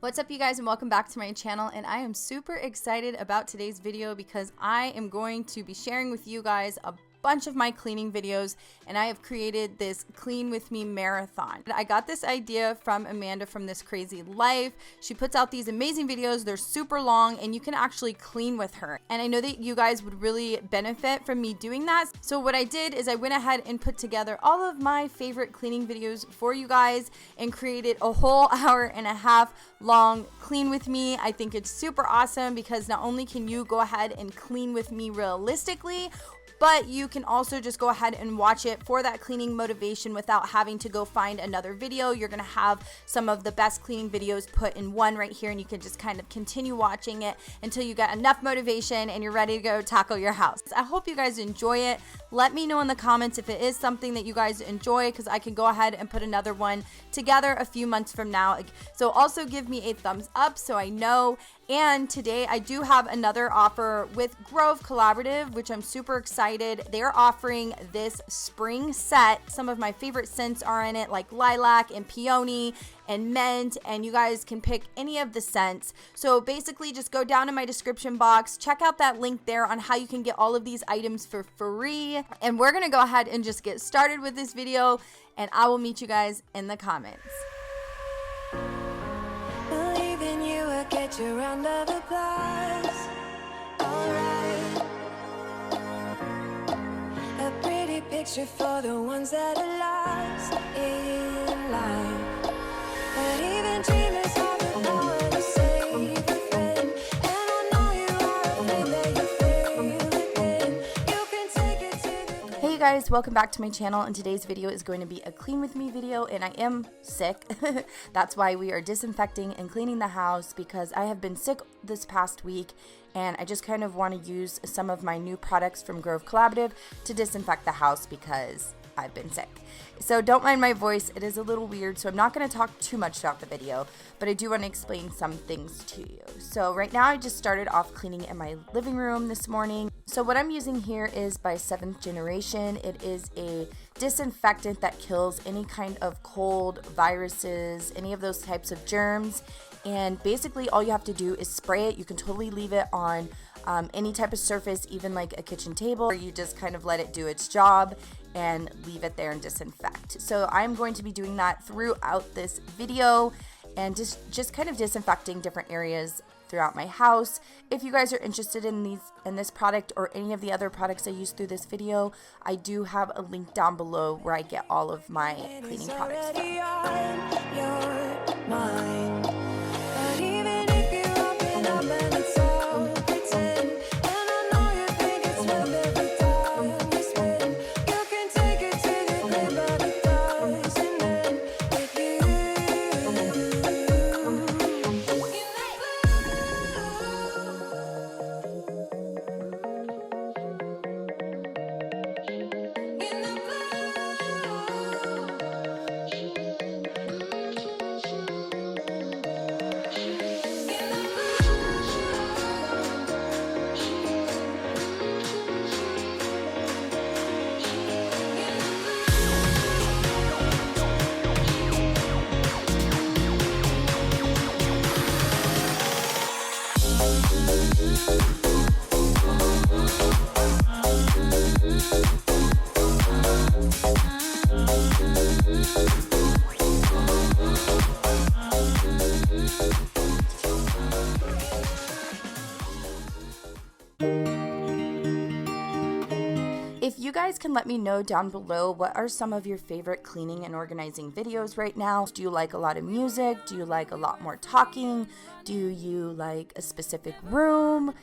What's up, you guys, and welcome back to my channel. And I am super excited about today's video because I am going to be sharing with you guys a bunch of my cleaning videos, and I have created this Clean With Me marathon. I got this idea from Amanda from This Crazy Life. She puts out these amazing videos. They're super long and you can actually clean with her, and I know that you guys would really benefit from me doing that. So what I did is I went ahead and put together all of my favorite cleaning videos for you guys and created a whole hour-and-a-half long Clean With Me. I think it's super awesome because not only can you go ahead and clean with me realistically, but you can also just go ahead and watch it for that cleaning motivation without having to go find another video. You're gonna have some of the best cleaning videos put in one right here, and you can just kind of continue watching it until you get enough motivation and you're ready to go tackle your house. I hope you guys enjoy it. Let me know in the comments if it is something that you guys enjoy, because I can go ahead and put another one together a few months from now. So also give me a thumbs up so I know. And today I do have another offer with Grove Collaborative, which I'm super excited. They're offering this spring set. Some of my favorite scents are in it, like lilac and peony and mint, and you guys can pick any of the scents. So basically just go down in my description box, check out that link there on how you can get all of these items for free. And we're gonna go ahead and just get started with this video, and I will meet you guys in the comments. Get you round of applause, alright. A pretty picture for the ones that are lost in life. But even dreamers have the power to save a friend. And I know you are a friend that you feel within. You can take it to the... Hey guys, welcome back to my channel, and today's video is going to be a Clean With Me video, and I am sick. That's why we are disinfecting and cleaning the house, because I have been sick this past week and I just kind of want to use some of my new products from Grove Collaborative to disinfect the house because I've been sick. So don't mind my voice, it is a little weird, so I'm not going to talk too much throughout the video, but I do want to explain some things to you. So right now I just started off cleaning in my living room this morning. So what I'm using here is by 7th Generation. It is a disinfectant that kills any kind of cold, viruses, any of those types of germs, and basically all you have to do is spray it. You can totally leave it on any type of surface, even like a kitchen table, or you just kind of let it do its job and leave it there and disinfect. So I'm going to be doing that throughout this video and just kind of disinfecting different areas throughout my house. If you guys are interested in this product or any of the other products I use through this video, I do have a link down below where I get all of my cleaning products from. If you guys can let me know down below, what are some of your favorite cleaning and organizing videos right now? Do you like a lot of music? Do you like a lot more talking? Do you like a specific room?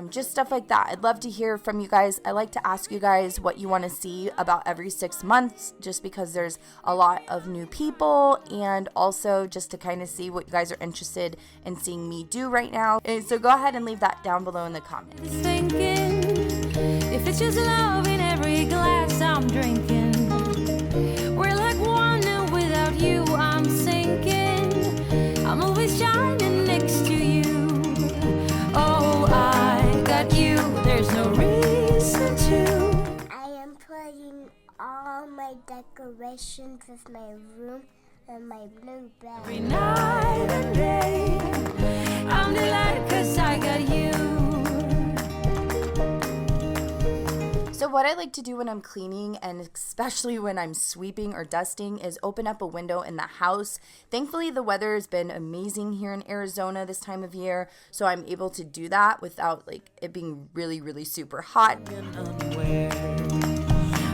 Just stuff like that. I'd love to hear from you guys. I like to ask you guys what you want to see about every 6 months, just because there's a lot of new people, and also just to kind of see what you guys are interested in seeing me do right now. And so go ahead and leave that down below in the comments. Thinking, if it's just love in every glass I'm drinking, we're like one, and without you I'm sinking. I'm always shining next to you. Oh, I got you, there's no reason to. I am putting all my decorations with my room and my blue bag. Every night and day, I'm delighted 'cause I got you. So what I like to do when I'm cleaning, and especially when I'm sweeping or dusting, is open up a window in the house. Thankfully, the weather has been amazing here in Arizona this time of year, so I'm able to do that without like it being really, really super hot.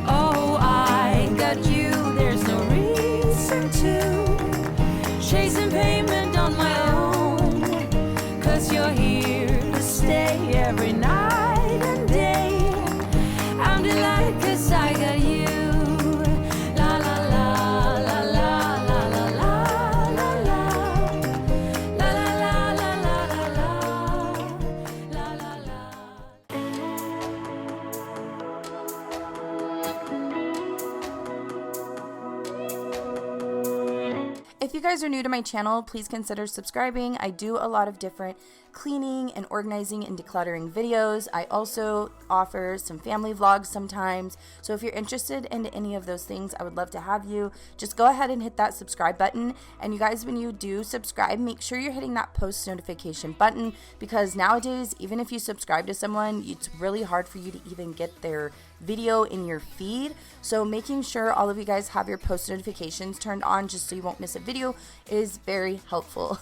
Oh, I got you, there's no reason to chasing payment on my own, 'cause you're here to stay every night and day. I'm delighted 'cause I got you. La la la la la la la la la la la la la la la la. If you guys are new to my channel, please consider subscribing. I do a lot of different cleaning and organizing and decluttering videos. I also offer some family vlogs sometimes. So if you're interested in any of those things, I would love to have you. Just go ahead and hit that subscribe button. And you guys, when you do subscribe, make sure you're hitting that post notification button, because nowadays, even if you subscribe to someone, it's really hard for you to even get their video in your feed. So making sure all of you guys have your post notifications turned on just so you won't miss a video is very helpful.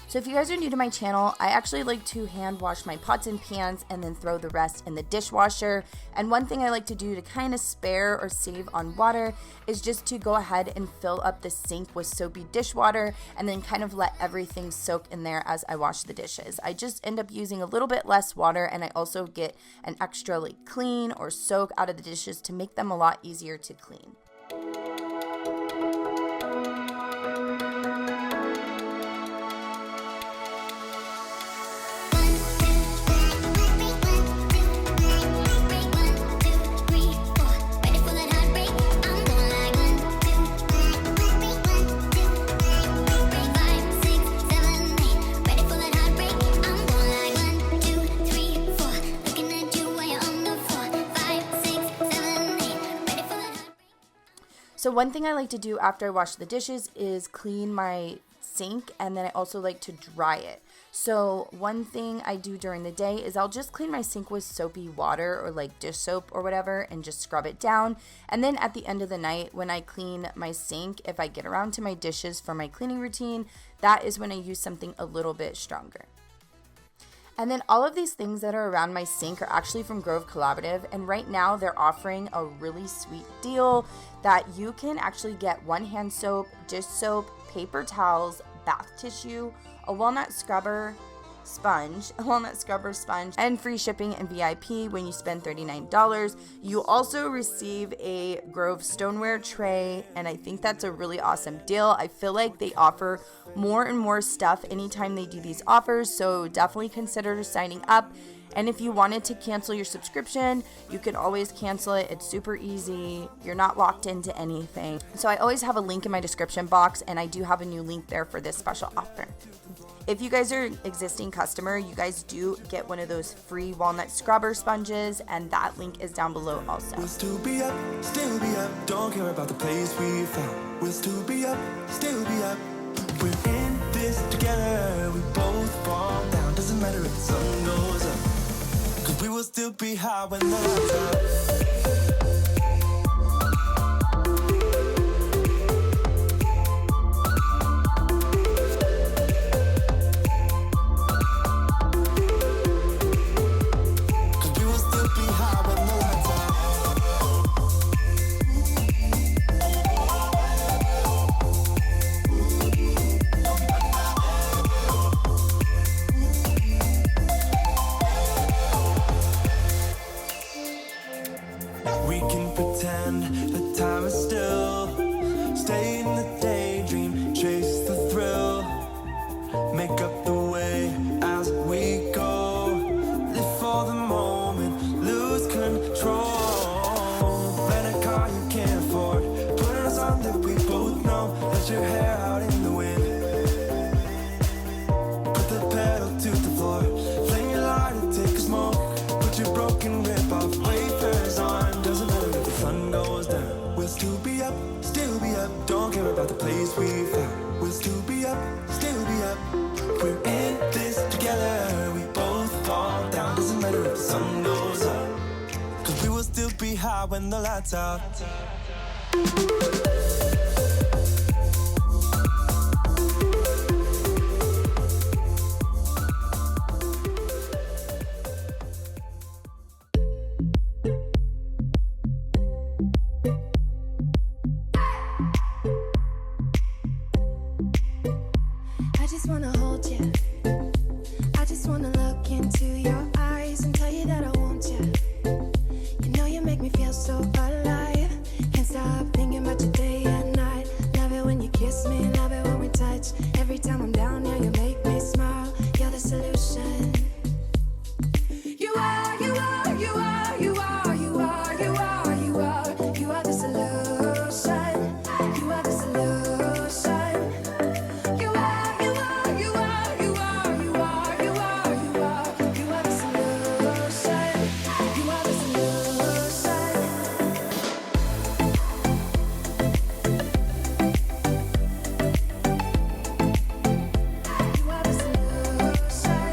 So if you guys are new to my channel, I actually like to hand wash my pots and pans and then throw the rest in the dishwasher. And one thing I like to do to kind of spare or save on water is just to go ahead and fill up the sink with soapy dishwater and then kind of let everything soak in there as I wash the dishes. I just end up using a little bit less water, and I also get an extra like clean or soak out of the dishes to make them a lot easier to clean. So one thing I like to do after I wash the dishes is clean my sink, and then I also like to dry it. So one thing I do during the day is I'll just clean my sink with soapy water or like dish soap or whatever and just scrub it down. And then at the end of the night when I clean my sink, if I get around to my dishes for my cleaning routine, that is when I use something a little bit stronger. And then all of these things that are around my sink are actually from Grove Collaborative, and right now they're offering a really sweet deal that you can actually get one hand soap, dish soap, paper towels, bath tissue, a walnut scrubber sponge, and free shipping and VIP when you spend $39. You also receive a Grove stoneware tray, and I think that's a really awesome deal. I feel like they offer more and more stuff anytime they do these offers, so definitely consider signing up. And if you wanted to cancel your subscription, you can always cancel it. It's super easy. You're not locked into anything. So I always have a link in my description box, and I do have a new link there for this special offer. If you guys are an existing customer, you guys do get one of those free walnut scrubber sponges, and that link is down below also. We'll still be up, don't care about the place we found. We'll still be up, we're in this together, we both fall down, doesn't matter if the sun goes up, 'cause we will still be high when the lights out. can pretend that time is still. Stay in the daydream, chase the thrill. Make up the way as we go. Live for the moment, lose control. Rent a car you can't afford. Put on a song that we both know. Let your hair out in the wind. Put the pedal to the floor. Flame your lighter, take a smoke. Put your broken rip off, wafers on. Doesn't matter if the sun goes down. We'll still be up, still be up. Don't care about the place we found. We'll still be up, still be up. We're in this together. We both fall down. Doesn't matter if the sun goes up. 'Cause we will still be high when the lights out. I just wanna hold you. I just wanna look into your eyes and tell you that I want you. You know you make me feel so alive. Can't stop thinking about you day and night. Love it when you kiss me, love it when we touch. Every time I'm down, yeah, you make me smile. You're the solution. You are, you are, you are, you are, you are, you are, you are. You are the solution. You are the solution. You are, you are, you are, you are, you are, you are, you are. You are the solution. You are the solution. You are the solution.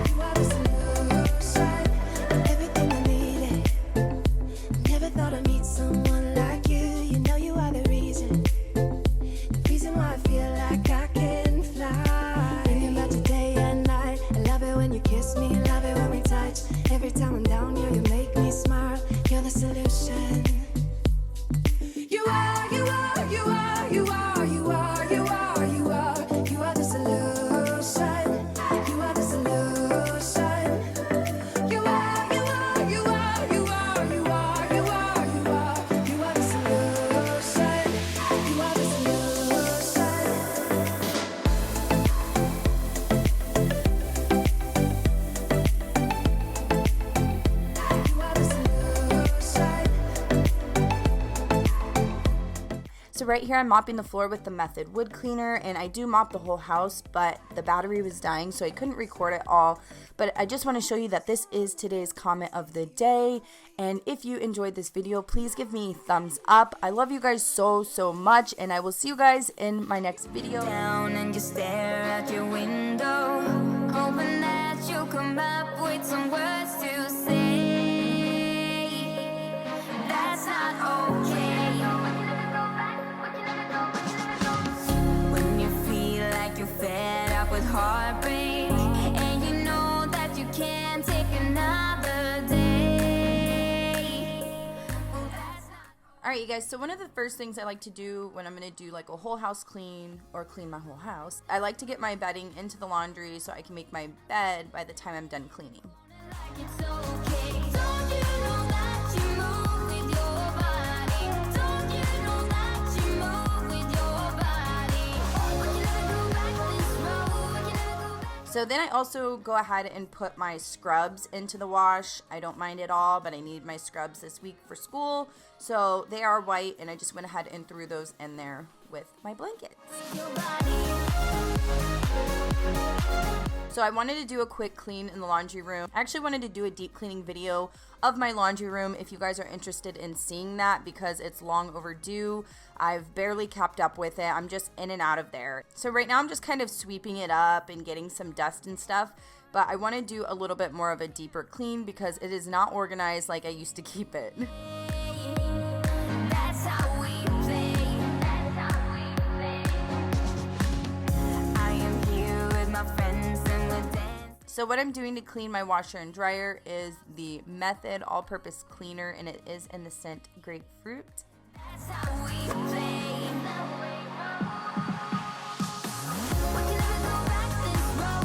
You are the solution. Everything I needed. Never thought I'd meet someone like you. You know you are the reason why I feel like I can fly. Thinking about you day and night. I love it when you kiss me, love it when we touch. Every time I'm down here, you make me smile. You're the solution. You are, you are, you are, you are, you are, you are, you are. You are the solution. You are the solution. You are, you are, you are, you are, you are, you are, you are. You are the solution. You are the solution. You are the solution. So right here I'm mopping the floor with the Method wood cleaner, and I do mop the whole house, but the battery was dying so I couldn't record it all. But I just want to show you that this is today's comment of the day, and if you enjoyed this video, please give me a thumbs up. I love you guys so much, and I will see you guys in my next video. Down and you stare out your window, hoping that you'll come up with some words to say. That's not okay. When you feel like you're fed up with heartbreak, and you know that you can't take another day. Well, that's not Alright you guys, so one of the first things I like to do when I'm going to do like a whole house clean or clean my whole house, I like to get my bedding into the laundry so I can make my bed by the time I'm done cleaning. like it's okay. Don't you know that you move with your body? Don't you know that you move with your body? We can never go back this road. We can never go back. So then I also go ahead and put my scrubs into the wash. I don't mind it all, but I need my scrubs this week for school. So they are white, and I just went ahead and threw those in there with my blankets. Your body. So I wanted to do a quick clean in the laundry room. I actually wanted to do a deep cleaning video of my laundry room if you guys are interested in seeing that, because it's long overdue. I've barely kept up with it. I'm just in and out of there. So right now I'm just kind of sweeping it up and getting some dust and stuff. But I want to do a little bit more of a deeper clean because it is not organized like I used to keep it. That's how we play. That's how we play. I am here with my friends and we're dancing. So what I'm doing to clean my washer and dryer is the Method all-purpose cleaner, and it is in the scent grapefruit. That's how we play. We can never go back this road.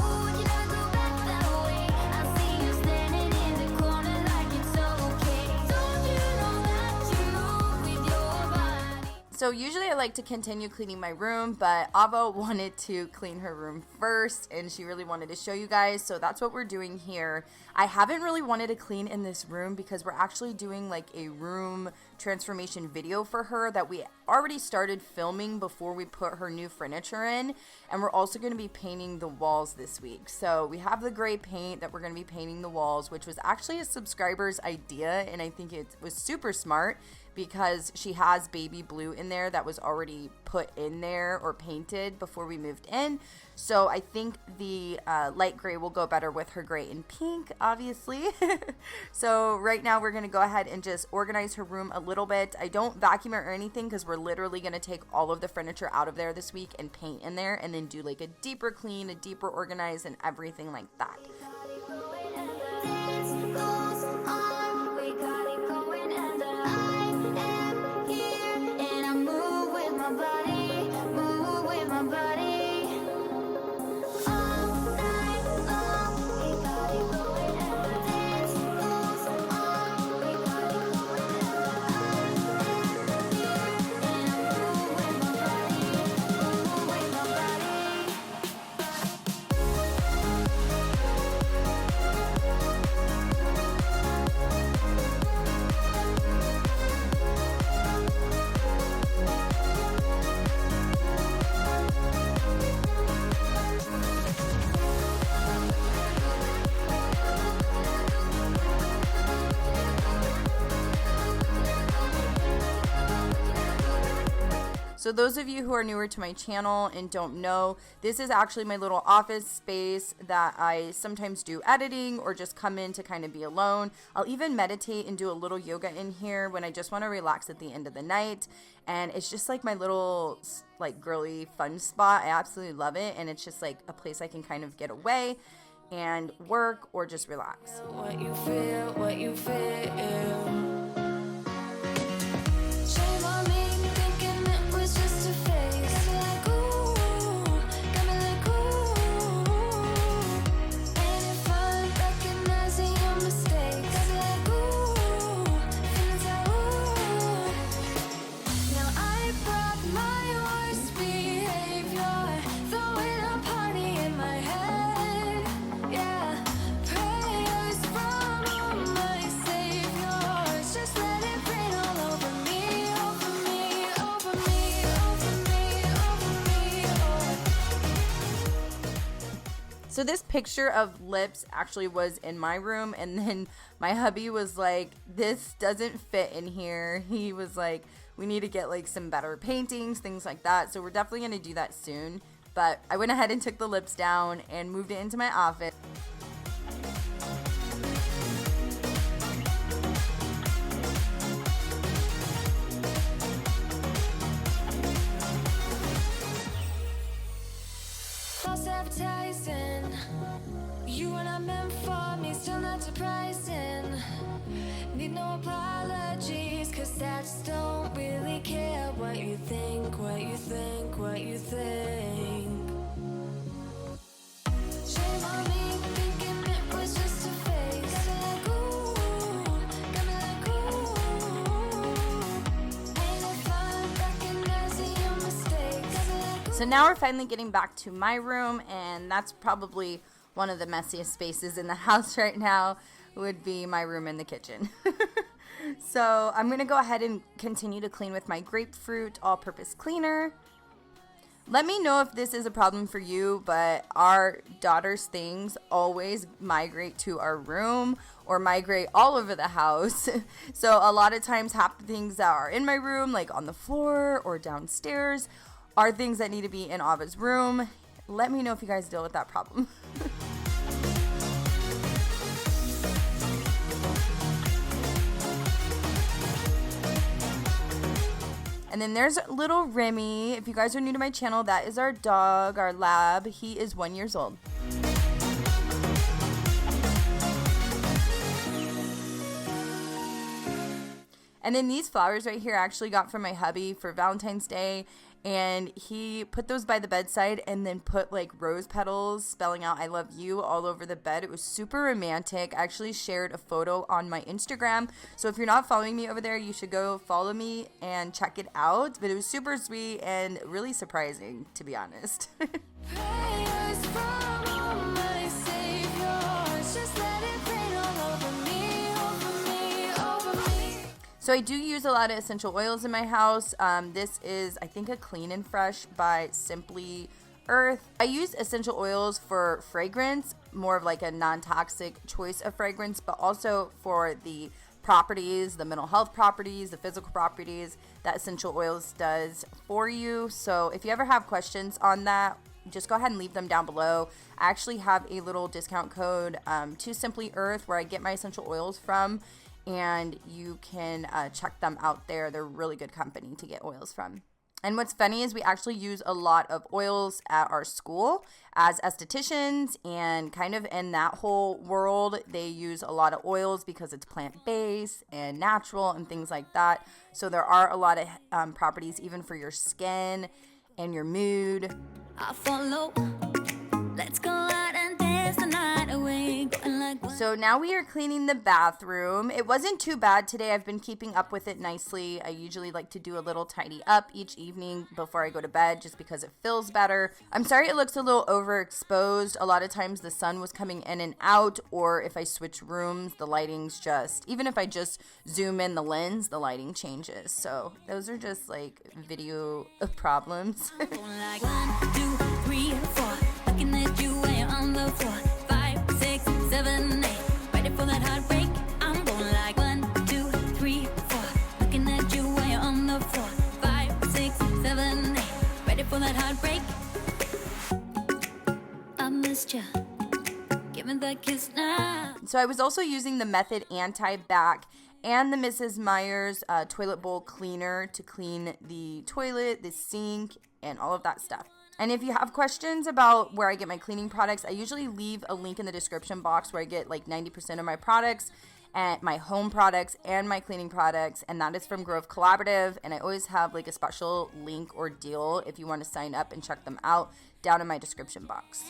So usually I like to continue cleaning my room, but Ava wanted to clean her room first, and she really wanted to show you guys, so that's what we're doing here. I haven't really wanted to clean in this room because we're actually doing like a room transformation video for her that we already started filming before we put her new furniture in, and we're also going to be painting the walls this week. So we have the gray paint that we're going to be painting the walls, which was actually a subscriber's idea, and I think it was super smart because she has baby blue in there that was already put in there or painted before we moved in. So I think the light gray will go better with her gray and pink, obviously. So right now we're going to go ahead and just organize her room a little bit. I don't vacuum it or anything because we're literally going to take all of the furniture out of there this week and paint in there, and then do like a deeper clean, a deeper organize, and everything like that. So those of you who are newer to my channel and don't know, this is actually my little office space that I sometimes do editing or just come in to kind of be alone. I'll even meditate and do a little yoga in here when I just want to relax at the end of the night. And it's just like my little like girly fun spot. I absolutely love it. And it's just like a place I can kind of get away and work or just relax. What you feel, what you feel. So this picture of lips actually was in my room, and then my hubby was like, this doesn't fit in here. He was like, we need to get like some better paintings, things like that. So we're definitely going to do that soon. But I went ahead and took the lips down and moved it into my office. Advertising, you are not meant for me, still not surprising. Need no apologies, cause I just don't really care what you think, what you think, what you think. Shame on me, thinking it was just a phase. Got me like ooh, ain't no fun recognizing your mistakes. So now we're finally getting back to my room, and that's probably one of the messiest spaces in the house right now would be my room in the kitchen. So I'm going to go ahead and continue to clean with my grapefruit all-purpose cleaner. Let me know if this is a problem for you, but our daughter's things always migrate to our room or migrate all over the house. So a lot of times half the things that are in my room, like on the floor or downstairs, are things that need to be in Ava's room. Let me know if you guys deal with that problem. And then there's little Remy. If you guys are new to my channel, that is our dog, our lab. He is 1 year old. And then these flowers right here I actually got from my hubby for Valentine's Day. and he put those by the bedside and then put like rose petals spelling out I love you all over the bed. It was super romantic. I actually shared a photo on my Instagram, so if you're not following me over there, you should go follow me and check it out. But it was super sweet and really surprising, to be honest. Prayers from my Savior, just let it rain all over me, over me, over me. So I do use a lot of essential oils in my house. This is, I think, a Clean and Fresh by Simply Earth. I use essential oils for fragrance, more of like a non-toxic choice of fragrance, but also for the properties, the mental health properties, the physical properties that essential oils does for you. So if you ever have questions on that, just go ahead and leave them down below. I actually have a little discount code to Simply Earth where I get my essential oils from, and you can check them out there. They're a really good company to get oils from. And what's funny is we actually use a lot of oils at our school as estheticians, and kind of in that whole world, they use a lot of oils because it's plant-based and natural and things like that. So there are a lot of properties even for your skin and your mood. I follow. Let's go out and dance the night away. Going like So now we are cleaning the bathroom. It wasn't too bad today. I've been keeping up with it nicely. I usually like to do a little tidy up each evening before I go to bed just because it feels better. I'm sorry it looks a little overexposed. A lot of times the sun was coming in and out, or if I switch rooms, the lighting's just, even if I just zoom in the lens, the lighting changes. So those are just like video problems. going like 1, 2, 3, 4. Looking at you when you're on the floor. 5, 6, 7, 8. Ready for that heartbreak? I'm going like 1, 2, 3, 4. Looking at you when you're on the floor. 5, 6, 7, 8. Ready for that heartbreak? I missed ya. Give me that kiss now. So I was also using the Method Anti-Bac and the Mrs. Meyer's toilet bowl cleaner to clean the toilet, the sink, and all of that stuff. And if you have questions about where I get my cleaning products, I usually leave a link in the description box where I get like 90% of my products, and my home products and my cleaning products, and that is from Grove Collaborative. And I always have like a special link or deal if you want to sign up and check them out down in my description box.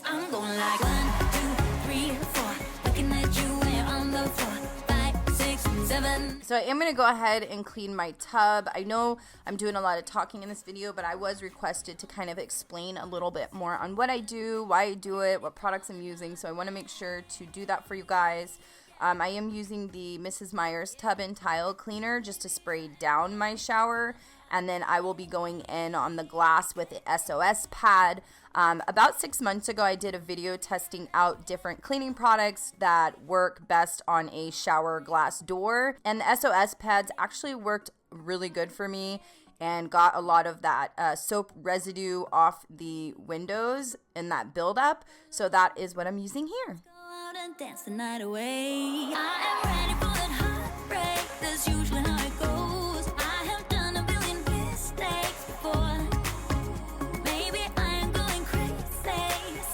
I'm going like 1, 2, 3, 4. Looking at you when you're on the floor. 5, 6, 7. So I am going to go ahead and clean my tub. I know I'm doing a lot of talking in this video, but I was requested to kind of explain a little bit more on what I do, why I do it, what products I'm using. So I want to make sure to do that for you guys. I am using the Mrs. Meyer's Tub and Tile Cleaner just to spray down my shower, and then I will be going in on the glass with the SOS pad. About 6 months ago, I did a video testing out different cleaning products that work best on a shower glass door, and the SOS pads actually worked really good for me and got a lot of that soap residue off the windows and that buildup. So that is what I'm using here. Go out and dance the night away. I am ready for that heartbreak. That's usually how it goes. I have done a billion mistakes before. Maybe I am going crazy.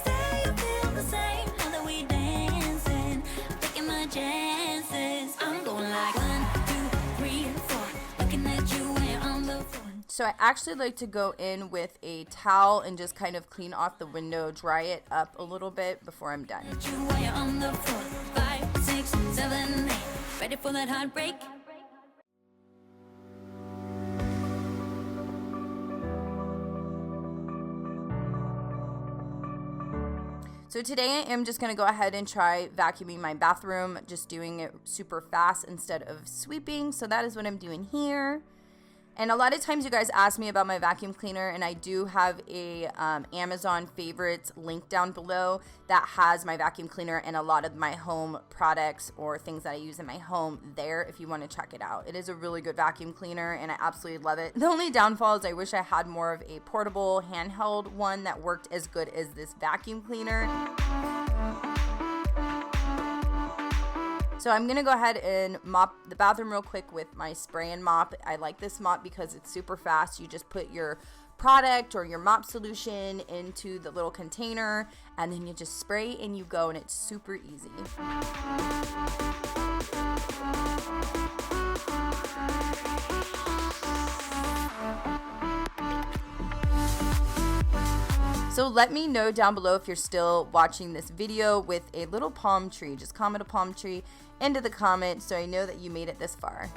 Say you feel the same now that we dancing. I'm taking my chances. I'm going like 1, 2, 3, 4. Looking at you when you're on the floor. So I actually like to go in with a towel and just kind of clean off the window, dry it up a little bit before I'm done. You when you're on the floor. 5, 6, 7, 8. Ready for that heartbreak? So today I am just going to go ahead and try vacuuming my bathroom, just doing it super fast instead of sweeping. So that is what I'm doing here. And a lot of times you guys ask me about my vacuum cleaner, and I do have a Amazon favorites link down below that has my vacuum cleaner and a lot of my home products or things that I use in my home there if you want to check it out. It is a really good vacuum cleaner and I absolutely love it. The only downfall is I wish I had more of a portable handheld one that worked as good as this vacuum cleaner. So I'm going to go ahead and mop the bathroom real quick with my spray and mop. I like this mop because it's super fast. You just put your product or your mop solution into the little container and then you just spray and you go, and it's super easy. So let me know down below if you're still watching this video with a little palm tree. Just comment a palm tree into the comment so I know that you made it this far.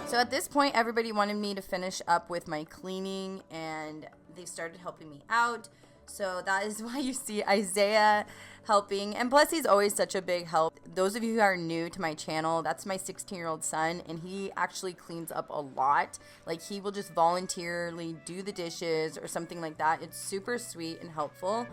So at this point, everybody wanted me to finish up with my cleaning, and they started helping me out. So that is why you see Isaiah helping. And plus, he's always such a big help. Those of you who are new to my channel, that's my 16-year-old son, and he actually cleans up a lot. Like, he will just voluntarily do the dishes or something like that. It's super sweet and helpful.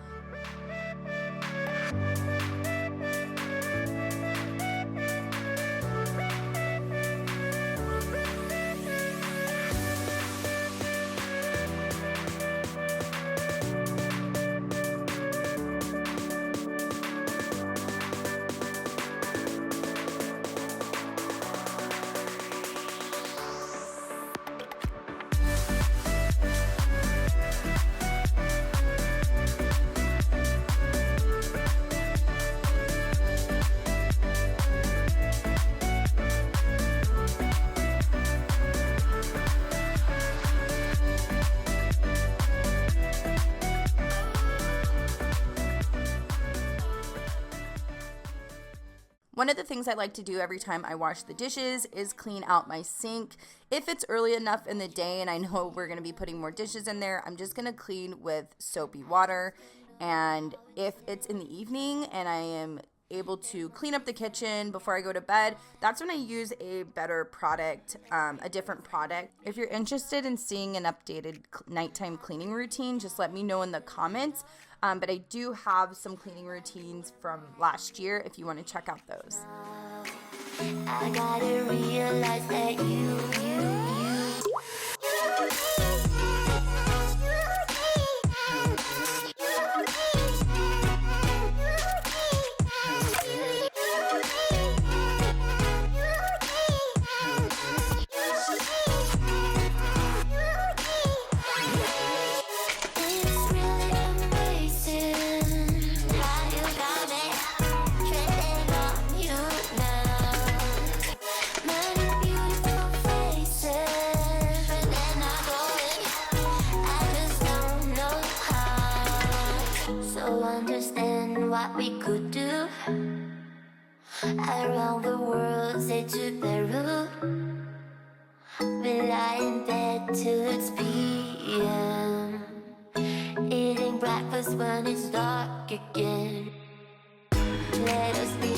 One of the things I like to do every time I wash the dishes is clean out my sink. If it's early enough in the day and I know we're going to be putting more dishes in there, I'm just going to clean with soapy water. And if it's in the evening and I am able to clean up the kitchen before I go to bed, that's when I use a better product, a different product. If you're interested in seeing an updated nighttime cleaning routine, just let me know in the comments. But I do have some cleaning routines from last year if you want to check out those. I gotta realize that you understand what we could do. Around the world, say to Peru. We lie in bed till it's PM, eating breakfast when it's dark again. Let us be.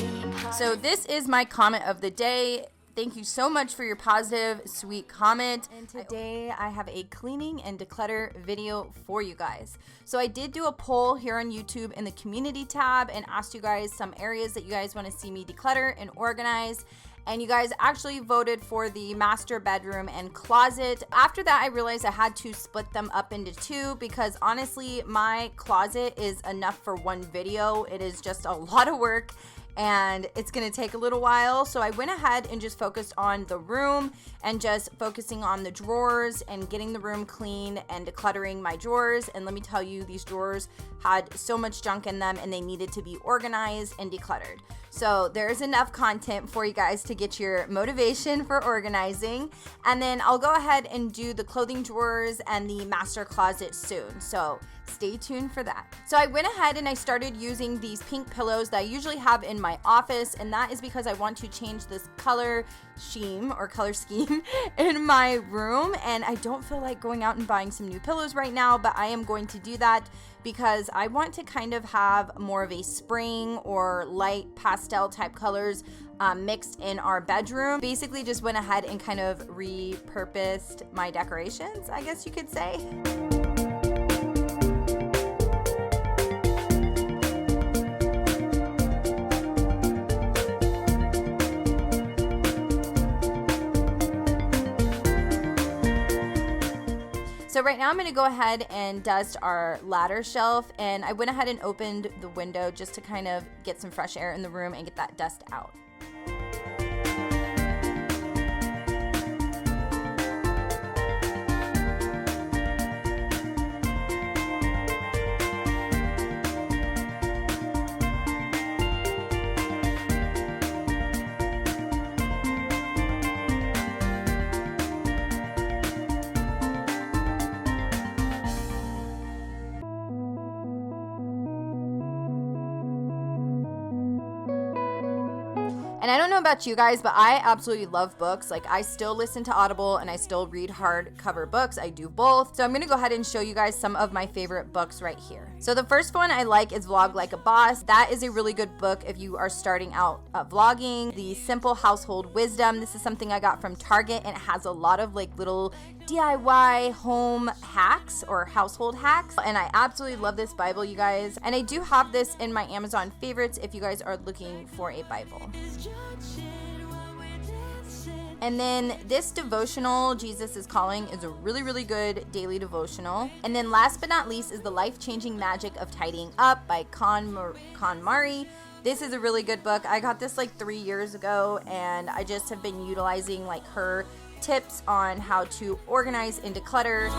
So this is my comment of the day. Thank you so much for your positive, sweet comment. And today I have a cleaning and declutter video for you guys. So I did do a poll here on YouTube in the community tab and asked you guys some areas that you guys want to see me declutter and organize. And you guys actually voted for the master bedroom and closet. After that, I realized I had to split them up into two because honestly, my closet is enough for one video. It is just a lot of work and it's gonna take a little while. So I went ahead and just focused on the room and just focusing on the drawers and getting the room clean and decluttering my drawers. And let me tell you, these drawers had so much junk in them and they needed to be organized and decluttered. So there's enough content for you guys to get your motivation for organizing. And then I'll go ahead and do the clothing drawers and the master closet soon. So stay tuned for that. So I went ahead and I started using these pink pillows that I usually have in my office, and that is because I want to change this color scheme in my room, and I don't feel like going out and buying some new pillows right now, but I am going to do that because I want to kind of have more of a spring or light pastel type colors mixed in our bedroom. Basically just went ahead and kind of repurposed my decorations, I guess you could say. So right now I'm going to go ahead and dust our ladder shelf, and I went ahead and opened the window just to kind of get some fresh air in the room and get that dust out. And I don't know about you guys, but I absolutely love books. Like, I still listen to Audible and I still read hardcover books. I do both. So I'm going to go ahead and show you guys some of my favorite books right here. So the first one I like is Vlog Like a Boss. That is a really good book if you are starting out vlogging. The Simple Household Wisdom. This is something I got from Target, and it has a lot of like little DIY home hacks or household hacks. And I absolutely love this Bible, you guys. And I do have this in my Amazon favorites if you guys are looking for a Bible. And then this devotional, Jesus is Calling, is a really, really good daily devotional. And then last but not least is The Life-Changing Magic of Tidying Up by Con Murray. This is a really good book. I got this like 3 years ago, and I just have been utilizing like her tips on how to organize and declutter.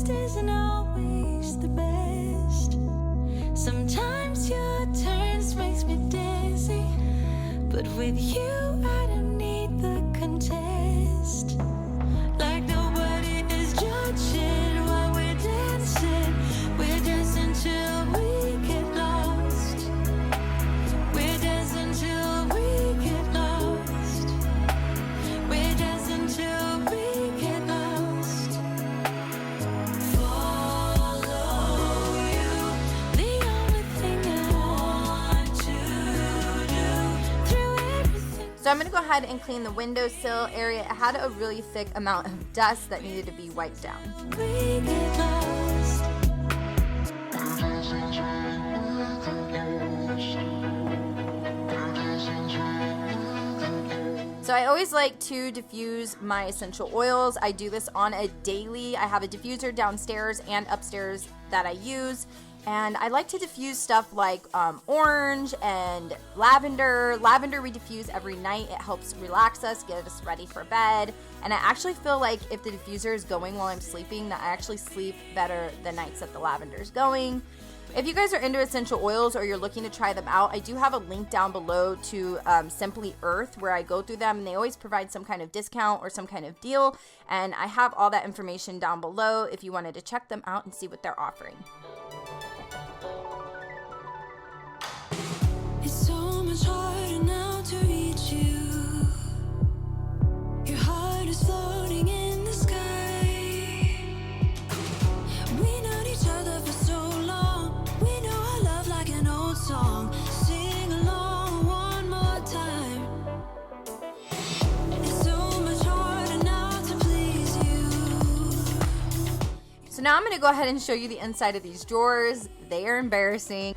Isn't always the best. Sometimes your turns makes me dizzy, but with you I don't need the contest. Like nobody is judging while we're dancing till we get lost. We're dancing till we get lost. We're dancing till we get lost. So I'm going to go ahead and clean the windowsill area. It had a really thick amount of dust that needed to be wiped down. So I always like to diffuse my essential oils. I do this on a daily. I have a diffuser downstairs and upstairs that I use. And I like to diffuse stuff like orange and lavender. Lavender we diffuse every night. It helps relax us, get us ready for bed. And I actually feel like if the diffuser is going while I'm sleeping, that I actually sleep better the nights that the lavender is going. If you guys are into essential oils or you're looking to try them out, I do have a link down below to Simply Earth where I go through them, and they always provide some kind of discount or some kind of deal. And I have all that information down below if you wanted to check them out and see what they're offering. It's so much harder now to reach you. Your heart is floating in the sky. We known each other for so long. We know our love like an old song. Sing along one more time. It's so much harder now to please you. So now I'm going to go ahead and show you the inside of these drawers. They are embarrassing.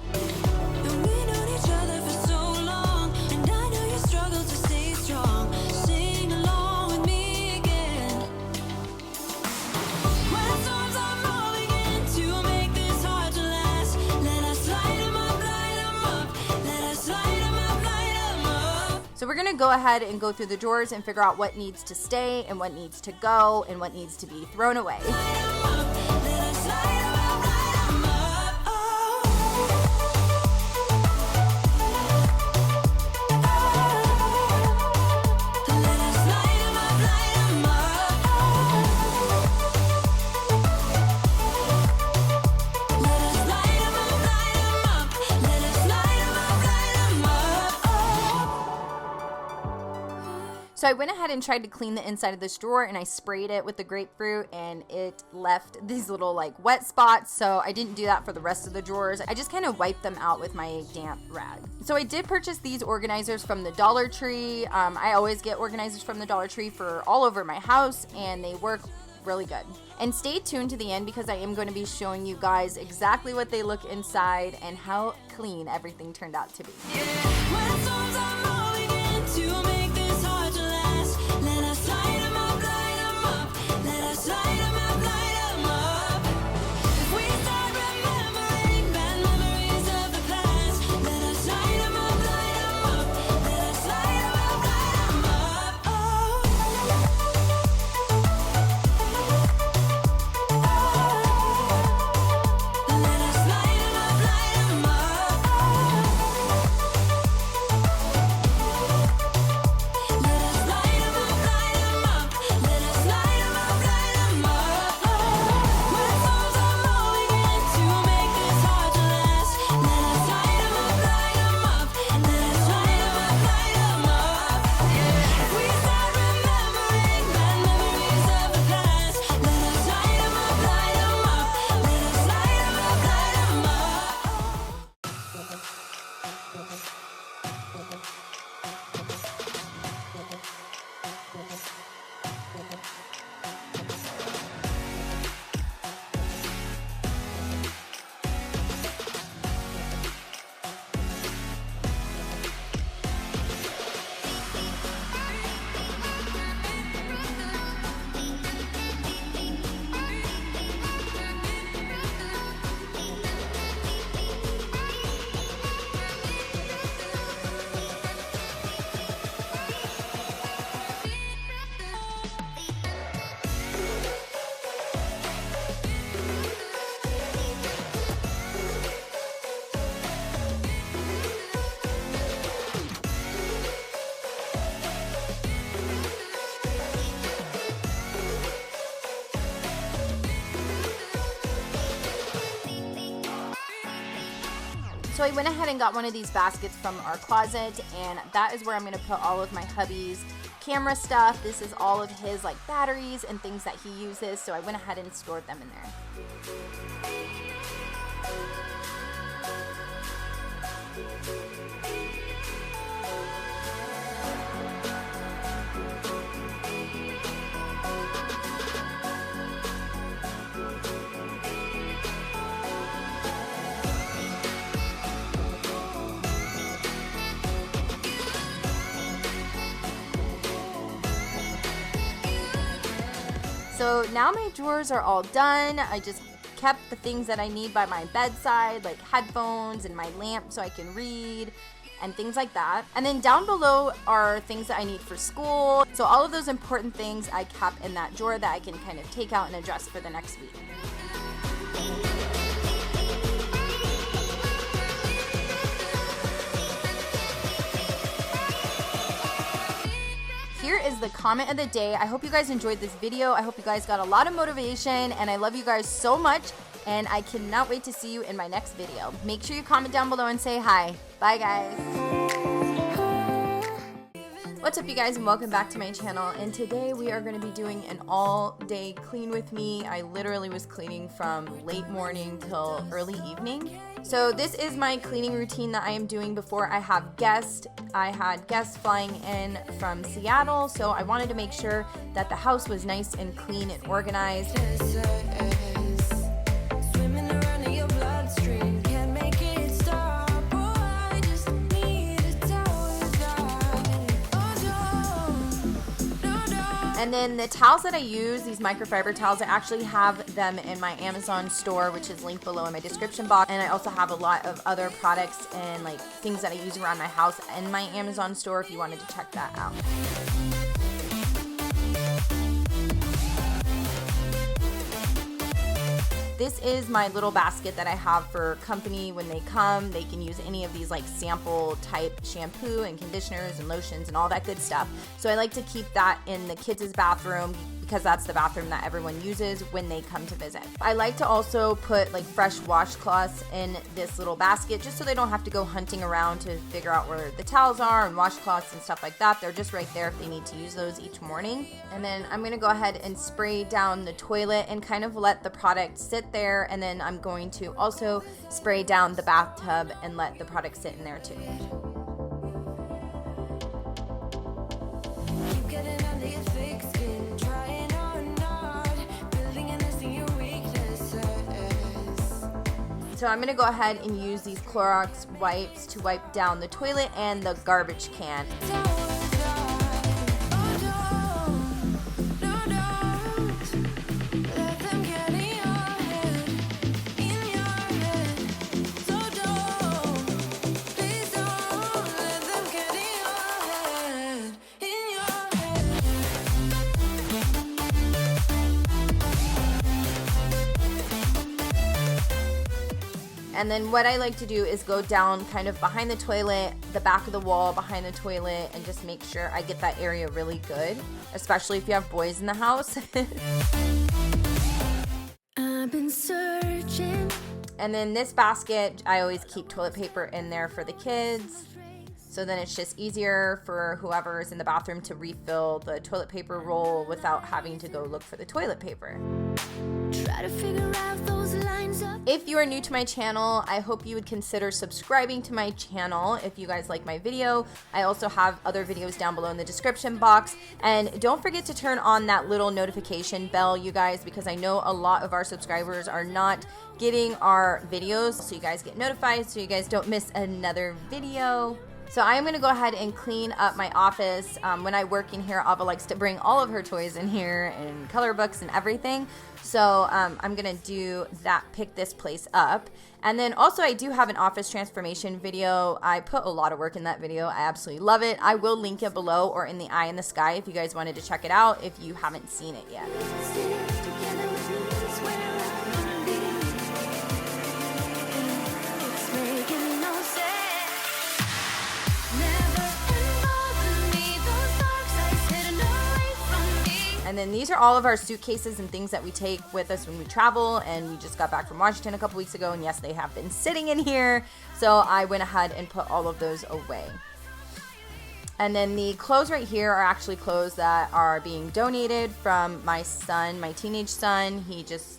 So we're going to go ahead and go through the drawers and figure out what needs to stay and what needs to go and what needs to be thrown away. So So I went ahead and tried to clean the inside of this drawer, and I sprayed it with the grapefruit, and it left these little like wet spots. So I didn't do that for the rest of the drawers. I just kind of wiped them out with my damp rag. So I did purchase these organizers from the Dollar Tree. I always get organizers from the Dollar Tree for all over my house, and they work really good. And stay tuned to the end because I am going to be showing you guys exactly what they look inside and how clean everything turned out to be. When storms are rolling in to make this hard to last, let us light 'em up, light 'em up. Let us light 'em up, light 'em up. If we start remembering bad memories of the past, let us light 'em up, light 'em up. Let us light 'em up, light 'em up. Oh. Let us light 'em up, light 'em up. Let us light 'em up, light 'em up. Let us light 'em up, light 'em up. When storms are rolling in to make this hard to last, let us light 'em up, light 'em up. Let us light 'em up, light 'em up. If we start remembering bad memories of the past, let us light 'em up, light 'em up. Let us light 'em up, light 'em up. So I went ahead and got one of these baskets from our closet, and that is where I'm going to put all of my hubby's camera stuff. This is all of his like batteries and things that he uses, so I went ahead and stored them in there. So now my drawers are all done. I just kept the things that I need by my bedside, like headphones and my lamp so I can read and things like that. And then down below are things that I need for school. So all of those important things I kept in that drawer that I can kind of take out and address for the next week. Here is the comment of the day. I hope you guys enjoyed this video. I hope you guys got a lot of motivation, and I love you guys so much, and I cannot wait to see you in my next video. Make sure you comment down below and say hi. Bye, guys. What's up, you guys, and welcome back to my channel. And today we are going to be doing an all-day clean with me. I literally was cleaning from late morning till early evening. So this is my cleaning routine that I am doing before I have guests. I had guests flying in from Seattle, so I wanted to make sure that the house was nice and clean and organized. Swimming around in your bloodstream, can't make it stop. Oh, I just need a towel dry. And then the towels that I use, these microfiber towels, I actually have them in my Amazon store, which is linked below in my description box. And I also have a lot of other products and like things that I use around my house in my Amazon store if you wanted to check that out. This is my little basket that I have for company when they come. They can use any of these like sample type shampoo and conditioners and lotions and all that good stuff. So I like to keep that in the kids' bathroom because that's the bathroom that everyone uses when they come to visit. I like to also put like fresh washcloths in this little basket just so they don't have to go hunting around to figure out where the towels are and washcloths and stuff like that. They're just right there if they need to use those each morning. And then I'm going to go ahead and spray down the toilet and kind of let the product sit there, and then I'm going to also spray down the bathtub and let the product sit in there too. So I'm going to go ahead and use these Clorox wipes to wipe down the toilet and the garbage can. And then what I like to do is go down kind of behind the toilet, the back of the wall behind the toilet, and just make sure I get that area really good, especially if you have boys in the house. I've been searching. And then this basket, I always keep toilet paper in there for the kids. So then it's just easier for whoever is in the bathroom to refill the toilet paper roll without having to go look for the toilet paper. Try to figure out those lines up. If you are new to my channel, I hope you would consider subscribing to my channel if you guys like my video. I also have other videos down below in the description box. And don't forget to turn on that little notification bell, you guys, because I know a lot of our subscribers are not getting our videos, so you guys get notified so you guys don't miss another video. So I'm going to go ahead and clean up my office. When I work in here, Ava likes to bring all of her toys in here and color books and everything. So I'm going to do that, pick this place up. And then also I do have an office transformation video. I put a lot of work in that video. I absolutely love it. I will link it below or in the eye in the sky if you guys wanted to check it out if you haven't seen it yet. And then these are all of our suitcases and things that we take with us when we travel, and we just got back from Washington a couple weeks ago, and yes, they have been sitting in here, so I went ahead and put all of those away. And then the clothes right here are actually clothes that are being donated from my son, my teenage son.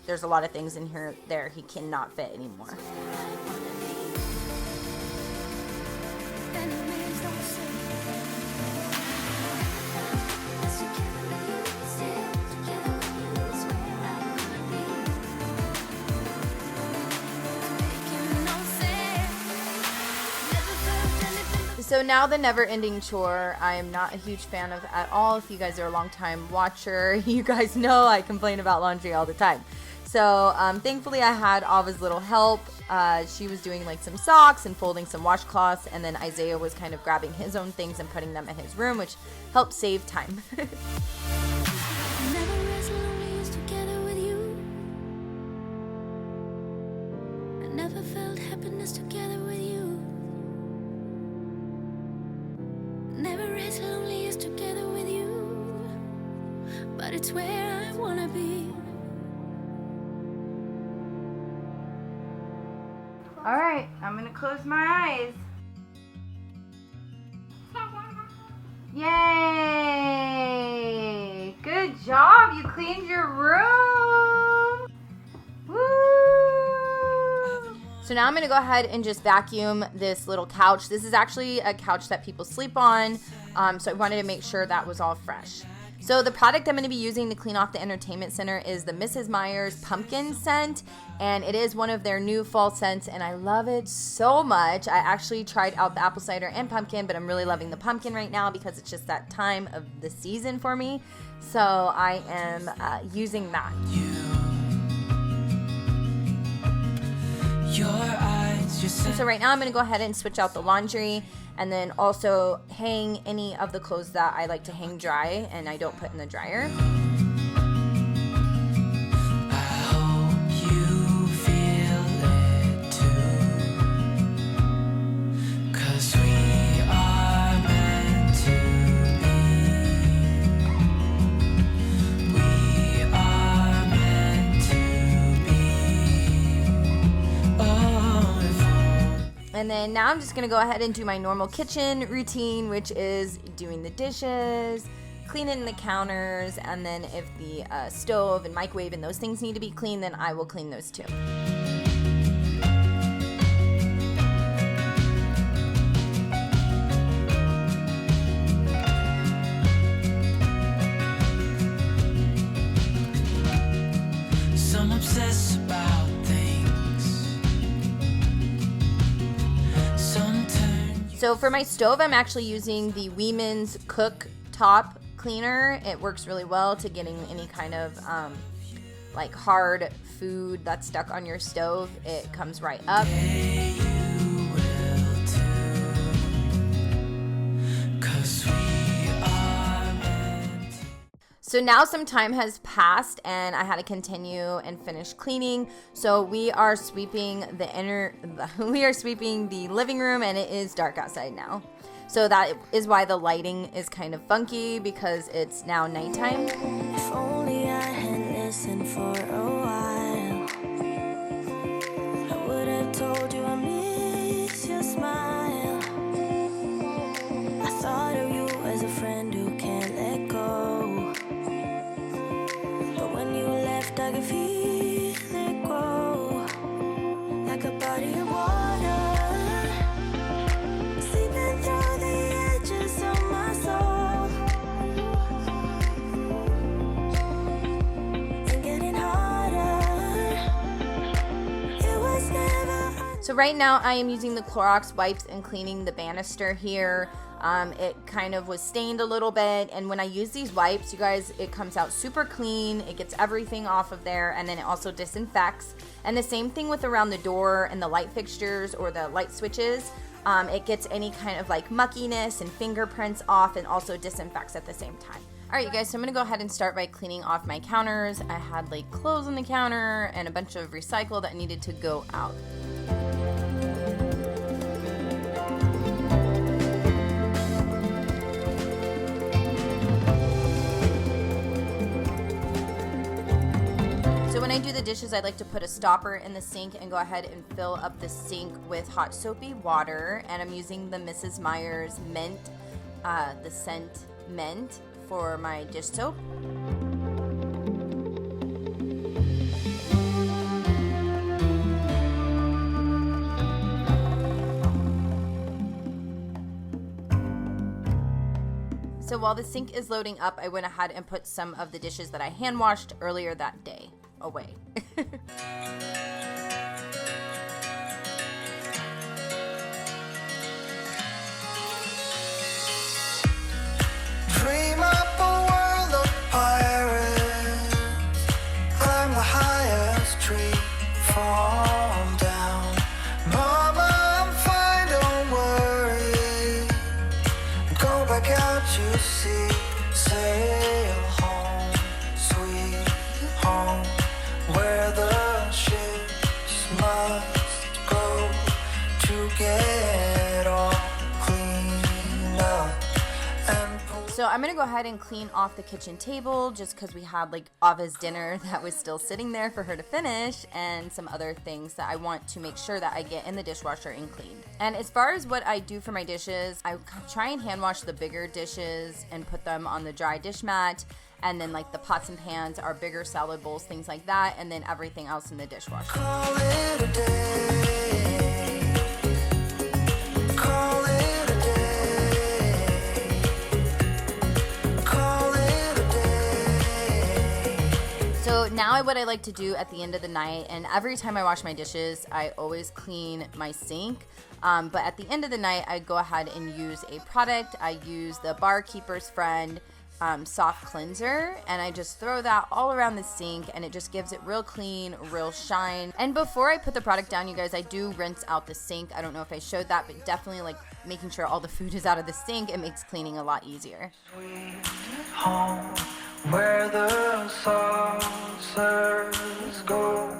There's a lot of things in here there he cannot fit anymore. So now the never-ending chore, I am not a huge fan of at all. If you guys are a long-time watcher, you guys know I complain about laundry all the time. So thankfully I had Ava's little help. She was doing like some socks and folding some washcloths, and then Isaiah was kind of grabbing his own things and putting them in his room, which helped save time. Never felt happiness together with you. Never as lonely as together with you. But it's where I wanna be. All right, I'm gonna close my eyes. Yay! Good job, you cleaned your room. Woo! So now I'm gonna go ahead and just vacuum this little couch. This is actually a couch that people sleep on, so I wanted to make sure that was all fresh. So the product I'm going to be using to clean off the entertainment center is the Mrs. Meyer's pumpkin scent, and it is one of their new fall scents, and I love it so much. I actually tried out the apple cider and pumpkin, but I'm really loving the pumpkin right now because it's just that time of the season for me. So I am using that. And so right now I'm going to go ahead and switch out the laundry and then also hang any of the clothes that I like to hang dry and I don't put in the dryer. And then now I'm just gonna go ahead and do my normal kitchen routine, which is doing the dishes, cleaning the counters, and then if the stove and microwave and those things need to be cleaned, then I will clean those too. Some obsess about things. Some turn. So for my stove, I'm actually using the Weeman's cooktop cleaner. It works really well to getting any kind of like hard food that's stuck on your stove. It comes right up. So now some time has passed and I had to continue and finish cleaning. So we are sweeping the living room, and it is dark outside now. So that is why the lighting is kind of funky, because it's now nighttime. If only I had listened for a while, I would have told you I miss your smile. I thought of you as a friend who can't let go, but when you left I could feel it grow, like a body of water, seeping through the edges of my soul, and getting harder. It was never. So right now I am using the Clorox wipes and cleaning the banister here. It kind of was stained a little bit, and when I use these wipes, you guys, it comes out super clean. It gets everything off of there, and then it also disinfects. And the same thing with around the door and the light fixtures or the light switches. It gets any kind of like muckiness and fingerprints off, and also disinfects at the same time. Alright you guys, so I'm going to go ahead and start by cleaning off my counters. I had like clothes on the counter and a bunch of recycle that needed to go out. So when I do the dishes, I like to put a stopper in the sink and go ahead and fill up the sink with hot soapy water. And I'm using the Mrs. Meyer's Mint, the scent Mint, for my dish soap. So while the sink is loading up, I went ahead and put some of the dishes that I hand washed earlier that day away. Dream up a world of pirates, climb the highest tree, fall down. Mama, I'm fine, don't worry. Go back out to sea, sail home, sweet home, where the ships must go to get all cleaned up. So I'm gonna go ahead and clean off the kitchen table, just because we had like Ava's dinner that was still sitting there for her to finish, and some other things that I want to make sure that I get in the dishwasher and cleaned. And as far as what I do for my dishes, I try and hand wash the bigger dishes and put them on the dry dish mat, and then like the pots and pans, our bigger salad bowls, things like that, and then everything else in the dishwasher. Call it a day. Call it a day. Call it a day. So now what I like to do at the end of the night, and every time I wash my dishes, I always clean my sink. But at the end of the night, I go ahead and use a product. I use the Barkeeper's Friend soft cleanser, and I just throw that all around the sink, and it just gives it real clean, real shine. And before I put the product down, you guys, I do rinse out the sink. I don't know if I showed that, but definitely like making sure all the food is out of the sink. It makes cleaning a lot easier. Sweet home, where the saucers go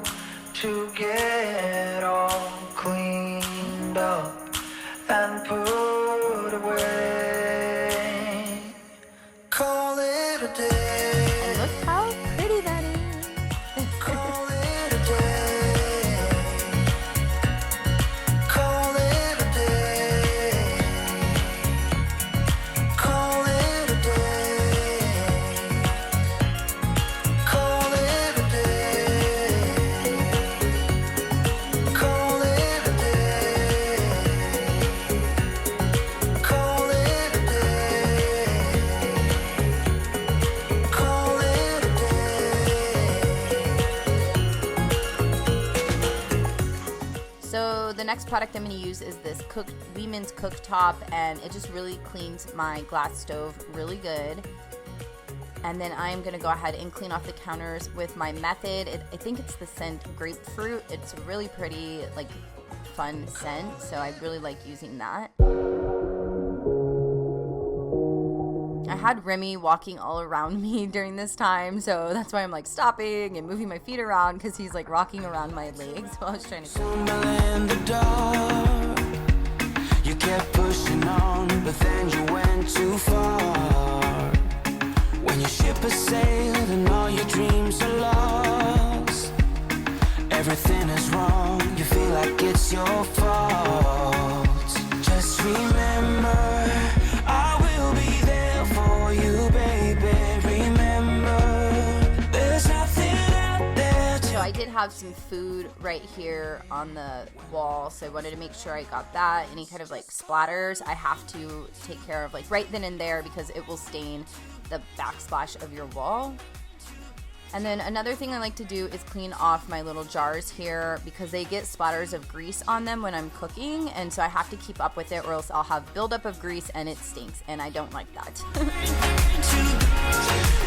to get all cleaned up and put away. Call it a day. And look how pretty that is. Call it a day. Call it the next product I'm going to use is this Lehman's cooktop, and it just really cleans my glass stove really good. And then I'm going to go ahead and clean off the counters with my Method. I think it's the scent Grapefruit. It's a really pretty, like, fun scent, so I really like using that. I had Remy walking all around me during this time, so that's why I'm like stopping and moving my feet around, because he's like rocking around my legs while I was trying to In the dark, you kept pushing on, but then you went too far. When your ship has sailed and all your dreams are lost, everything is wrong, you feel like it's your fault. Just remember, I will be there for you, baby. Remember, there's nothing out there to... So I did have some food right here on the wall, so I wanted to make sure I got that. Any kind of like splatters I have to take care of like right then and there, because it will stain the backsplash of your wall. And then another thing I like to do is clean off my little jars here, because they get splatters of grease on them when I'm cooking, and so I have to keep up with it, or else I'll have buildup of grease and it stinks, and I don't like that.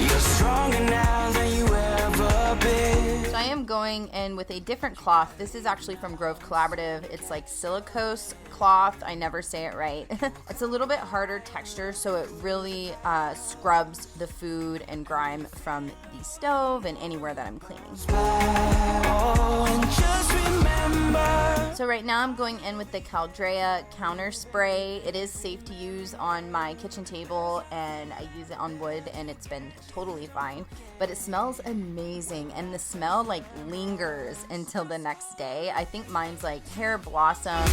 You're stronger now than you ever been. So I am going in with a different cloth. This is actually from Grove Collaborative. It's like silicose cloth. I never say it right. It's a little bit harder texture, so it really scrubs the food and grime from the stove and anywhere that I'm cleaning. Oh, and just remember. So right now I'm going in with the Caldrea counter spray. It is safe to use on my kitchen table, and I use it on wood, and it's been totally fine. But it smells amazing, and the smell like lingers until the next day. I think mine's like pear blossom.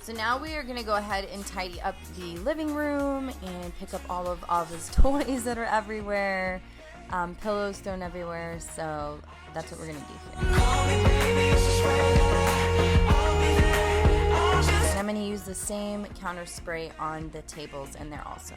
So now we are going to go ahead and tidy up the living room and pick up all of Ava's toys that are everywhere, pillows thrown everywhere, so that's what we're going to do here. And I'm going to use the same counter spray on the tables in there also.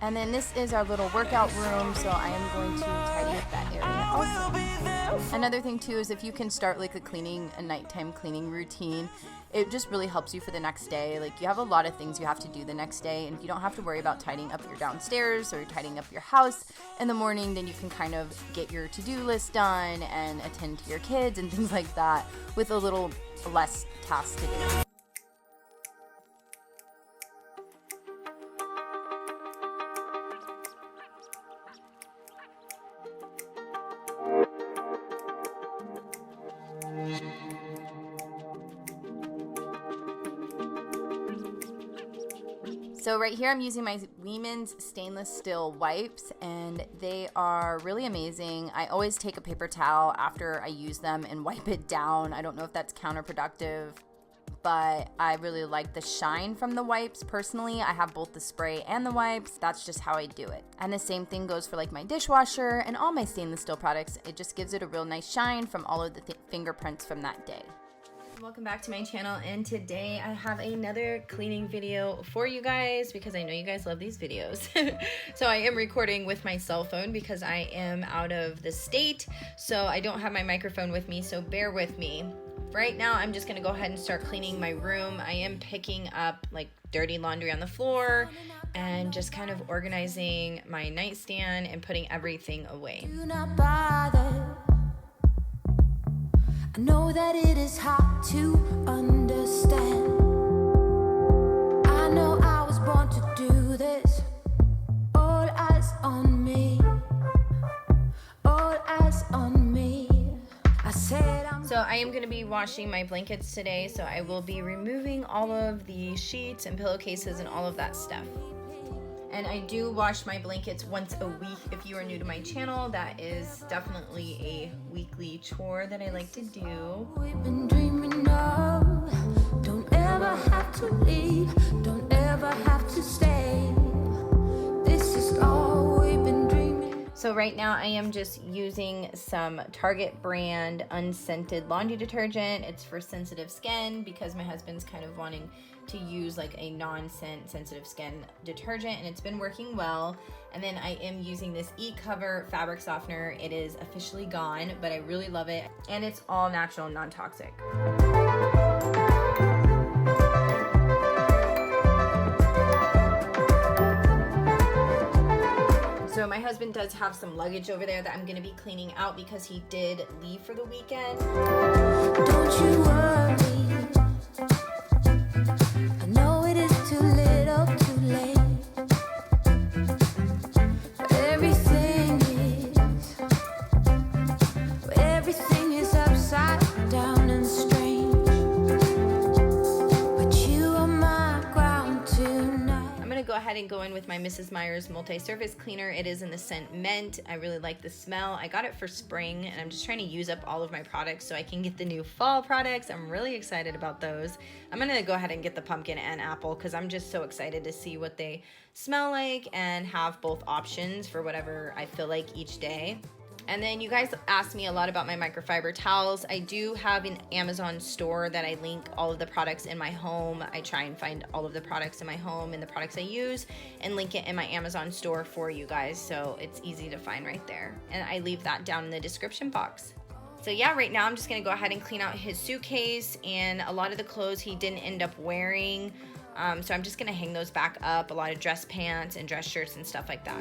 And then this is our little workout room, so I am going to tidy up that area also. Another thing too is if you can start like a nighttime cleaning routine, it just really helps you for the next day. Like, you have a lot of things you have to do the next day, and if you don't have to worry about tidying up your downstairs or tidying up your house in the morning, then you can kind of get your to-do list done and attend to your kids and things like that with a little less tasks to do. So right here I'm using my Lehman's stainless steel wipes, and they are really amazing. I always take a paper towel after I use them and wipe it down. I don't know if that's counterproductive, but I really like the shine from the wipes. Personally, I have both the spray and the wipes. That's just how I do it. And the same thing goes for like my dishwasher and all my stainless steel products. It just gives it a real nice shine from all of the fingerprints from that day. Welcome back to my channel, and today I have another cleaning video for you guys because I know you guys love these videos. So I am recording with my cell phone because I am out of the state, so I don't have my microphone with me, so bear with me. Right now I'm just gonna go ahead and start cleaning my room. I am picking up like dirty laundry on the floor and just kind of organizing my nightstand and putting everything away. Do not bother. I know that it is hard to understand. I know I was born to do this. All eyes on me. All eyes on me. I said So I am going to be washing my blankets today, so I will be removing all of the sheets and pillowcases and all of that stuff. And I do wash my blankets once a week. If you are new to my channel, that is definitely a weekly chore that I like to do. we've been dreaming of. Don't ever have to leave. Don't ever have to stay. This is all we've been dreaming. So right now I am just using some Target brand unscented laundry detergent. It's for sensitive skin because my husband's kind of wanting to use like a non-scent sensitive skin detergent, and it's been working well. And then I am using this E-Cover fabric softener. It is officially gone, but I really love it, and it's all natural and non-toxic. So my husband does have some luggage over there that I'm gonna be cleaning out because he did leave for the weekend. Don't you worry. I know it is too little, too late. Everything is upside down and strange. But you are my ground tonight. I'm gonna go ahead and go in with my Mrs. Meyer's multi-surface cleaner. It is in the scent Mint. I really like the smell. I got it for spring, and I'm just trying to use up all of my products so I can get the new fall products. I'm really excited about those. I'm gonna go ahead and get the pumpkin and apple because I'm just so excited to see what they smell like and have both options for whatever I feel like each day. And then you guys asked me a lot about my microfiber towels. I do have an Amazon store that I link all of the products in my home. I try and find all of the products in my home and the products I use and link it in my Amazon store for you guys, so it's easy to find right there. And I leave that down in the description box. So yeah, right now I'm just gonna go ahead and clean out his suitcase and a lot of the clothes he didn't end up wearing. So I'm just gonna hang those back up, a lot of dress pants and dress shirts and stuff like that.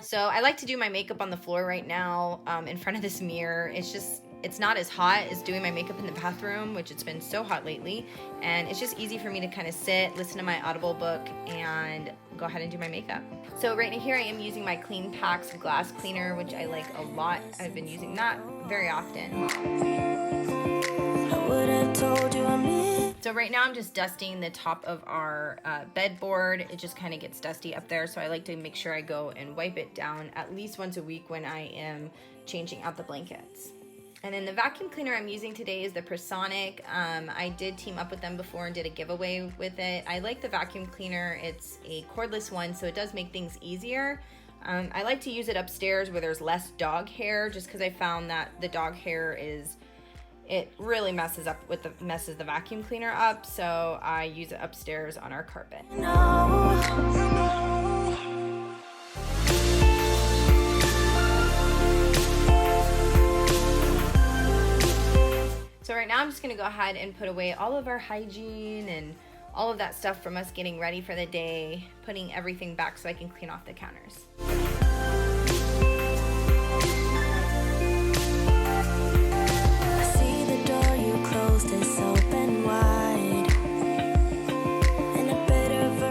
So I like to do my makeup on the floor right now in front of this mirror. It's not as hot as doing my makeup in the bathroom, which it's been so hot lately. And it's just easy for me to kind of sit, listen to my Audible book, and go ahead and do my makeup. So right here I am using my Clean Packs glass cleaner, which I like a lot. I've been using that very often. I would have told you I miss. So right now I'm just dusting the top of our bedboard. It just kind of gets dusty up there, so I like to make sure I go and wipe it down at least once a week when I am changing out the blankets. And then the vacuum cleaner I'm using today is the Personic. I did team up with them before and did a giveaway with it. I like the vacuum cleaner. It's a cordless one, so it does make things easier. I like to use it upstairs where there's less dog hair, just because I found that the dog hair it really messes the vacuum cleaner up, so I use it upstairs on our carpet. So right now I'm just gonna go ahead and put away all of our hygiene and all of that stuff from us getting ready for the day, putting everything back so I can clean off the counters.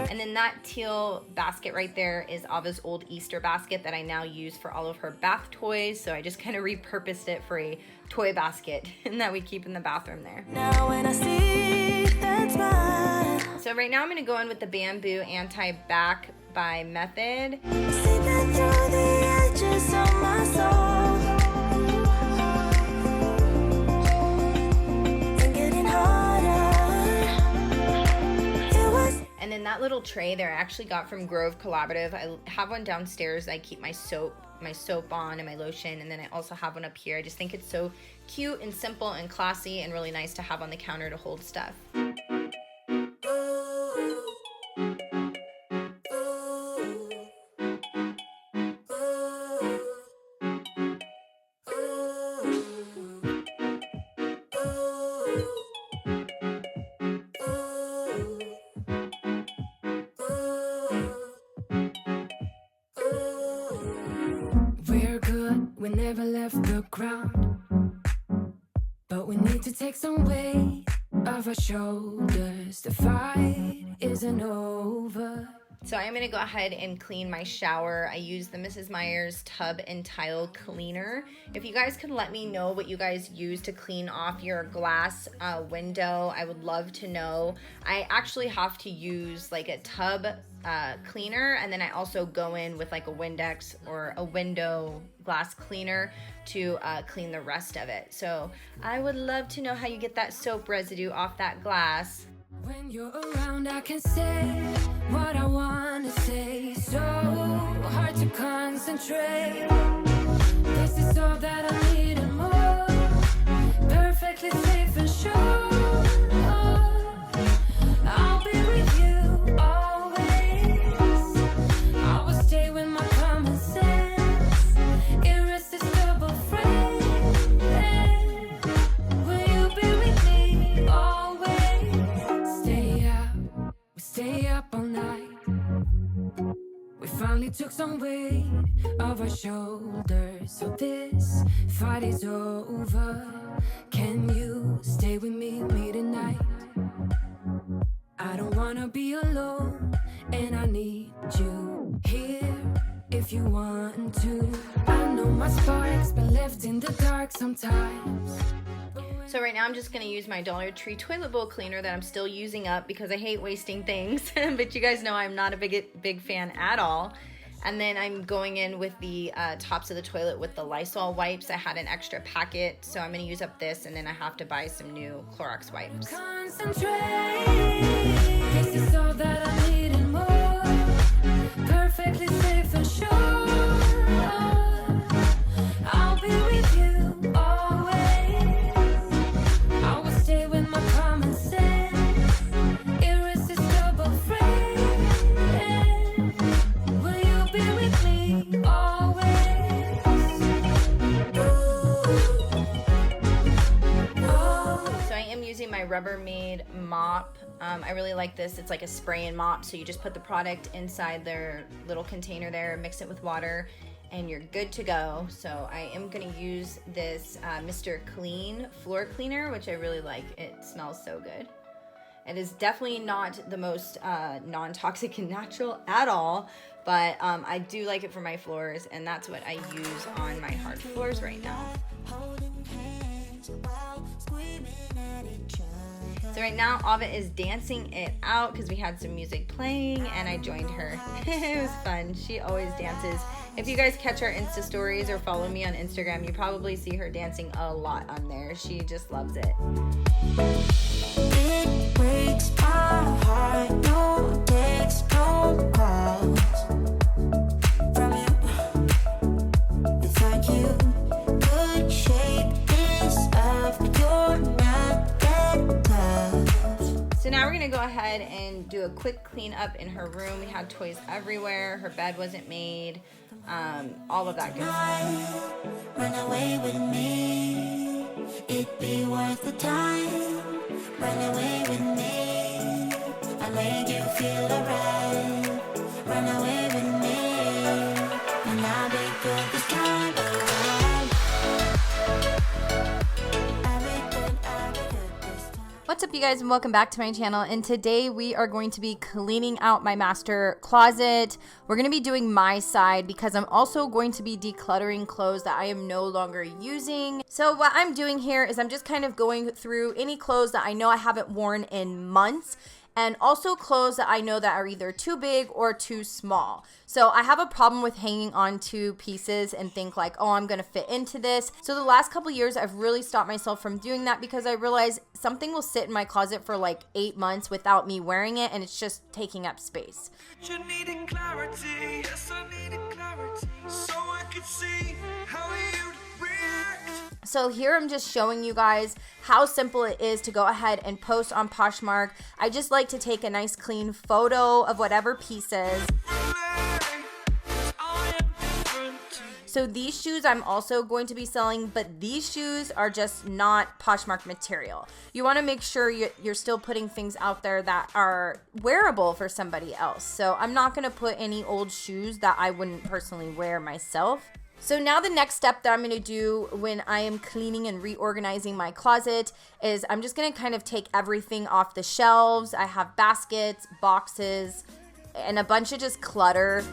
And then that teal basket right there is Ava's old Easter basket that I now use for all of her bath toys. So I just kind of repurposed it for a toy basket and that we keep in the bathroom there. Now when I see that's mine. So right now I'm gonna go in with the Bamboo Anti-Back by Method. Sleeping through the edges of my soul. And getting harder. It was. And then that little tray there I actually got from Grove Collaborative. I have one downstairs that I keep my soap on and my lotion, and then I also have one up here. I just think it's so cute and simple and classy and really nice to have on the counter to hold stuff. We're good, we never left the ground, but we need to take some weight off our shoulders. The fight isn't over. So I'm gonna go ahead and clean my shower. I use the Mrs. Meyer's tub and tile cleaner. If you guys could let me know what you guys use to clean off your glass window, I would love to know. I actually have to use like a tub cleaner, and then I also go in with like a Windex or a window glass cleaner to clean the rest of it. So I would love to know how you get that soap residue off that glass. When you're around, I can say what I want to say. So hard to concentrate. This is all that I need and more. Perfectly safe and sure. I'll be with you always. I will stay with my common sense. Irresistible friend. Will you be with me always? Stay up all night. We finally took some weight off our shoulders. So this fight is over. Can you stay with me tonight? I don't wanna be alone, and I need you here if you want to. I know my spark's been left in the dark sometimes. So right now I'm just going to use my Dollar Tree toilet bowl cleaner that I'm still using up because I hate wasting things. But you guys know I'm not a big fan at all. And then I'm going in with the tops of the toilet with the Lysol wipes. I had an extra packet, so I'm going to use up this, and then I have to buy some new Clorox wipes. Concentrate. This is all that I need and more. Perfectly safe and sure. I'll be with you always. I will stay with my common sense. Irresistible friend. Will you be with me always? So I am using my Rubbermaid mop. I really like this. It's like a spray and mop, so you just put the product inside their little container there, mix it with water, and you're good to go. So I am going to use this Mr. Clean floor cleaner, which I really like. It smells so good. It is definitely not the most non-toxic and natural at all, but I do like it for my floors, and that's what I use on my hard floors right now. So right now, Ava is dancing it out because we had some music playing, and I joined her. It was fun. She always dances. If you guys catch our Insta stories or follow me on Instagram, you probably see her dancing a lot on there. She just loves it. It breaks my heart. No text, no calls from you. It's like you could shake this off, but you're not that tough. So now we're gonna go ahead and do a quick clean up in her room. We had toys everywhere. Her bed wasn't made. All of that good stuff. Run away with me. It'd be worth the time. Run away with me. I made you feel alright. Run away with me. And I'll be good this time around. I'll be good this time. What's up, you guys, and welcome back to my channel. And today we are going to be cleaning out my master closet. We're going to be doing my side because I'm also going to be decluttering clothes that I am no longer using. So what I'm doing here is I'm just kind of going through any clothes that I know I haven't worn in months, and also clothes that I know that are either too big or too small. So I have a problem with hanging on to pieces and think like, oh, I'm gonna fit into this. So the last couple years, I've really stopped myself from doing that because I realize something will sit in my closet for like 8 months without me wearing it, and it's just taking up space. You're needing clarity. Yes, I needed clarity. So I could see how you'd react. So here I'm just showing you guys how simple it is to go ahead and post on Poshmark. I just like to take a nice clean photo of whatever pieces. So these shoes I'm also going to be selling, but these shoes are just not Poshmark material. You want to make sure you're still putting things out there that are wearable for somebody else. So I'm not going to put any old shoes that I wouldn't personally wear myself. So now the next step that I'm going to do when I am cleaning and reorganizing my closet is I'm just going to kind of take everything off the shelves. I have baskets, boxes, and a bunch of just clutter.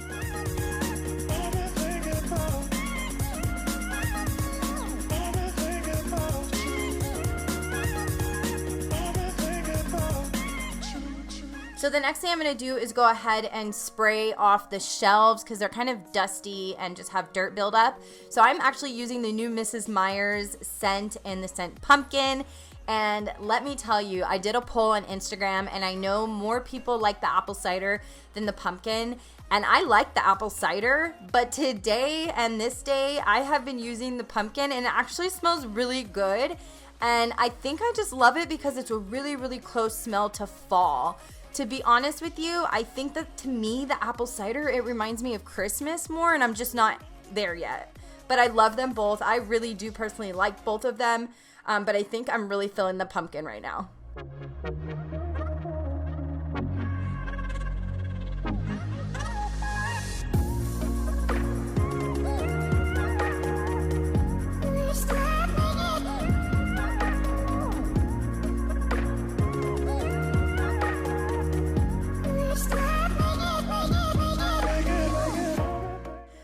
So the next thing I'm going to do is go ahead and spray off the shelves because they're kind of dusty and just have dirt buildup. So I'm actually using the new Mrs. Meyer's scent and the scent pumpkin. And let me tell you, I did a poll on Instagram and I know more people like the apple cider than the pumpkin. And I like the apple cider, but today and this day I have been using the pumpkin and it actually smells really good. And I think I just love it because it's a really, really close smell to fall. To be honest with you, I think that to me, the apple cider, it reminds me of Christmas more, and I'm just not there yet. But I love them both. I really do personally like both of them, but I think I'm really feeling the pumpkin right now.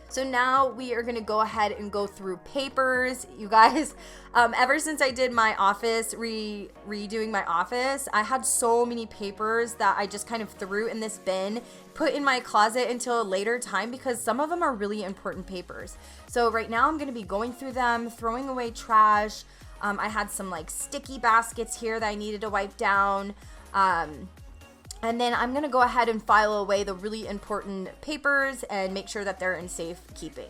So now we are gonna go ahead and go through papers. You guys, ever since I did my office, redoing my office, I had so many papers that I just kind of threw in this bin, put in my closet until a later time because some of them are really important papers. So right now I'm gonna be going through them, throwing away trash. I had some like sticky baskets here that I needed to wipe down. And then I'm gonna go ahead and file away the really important papers and make sure that they're in safe keeping.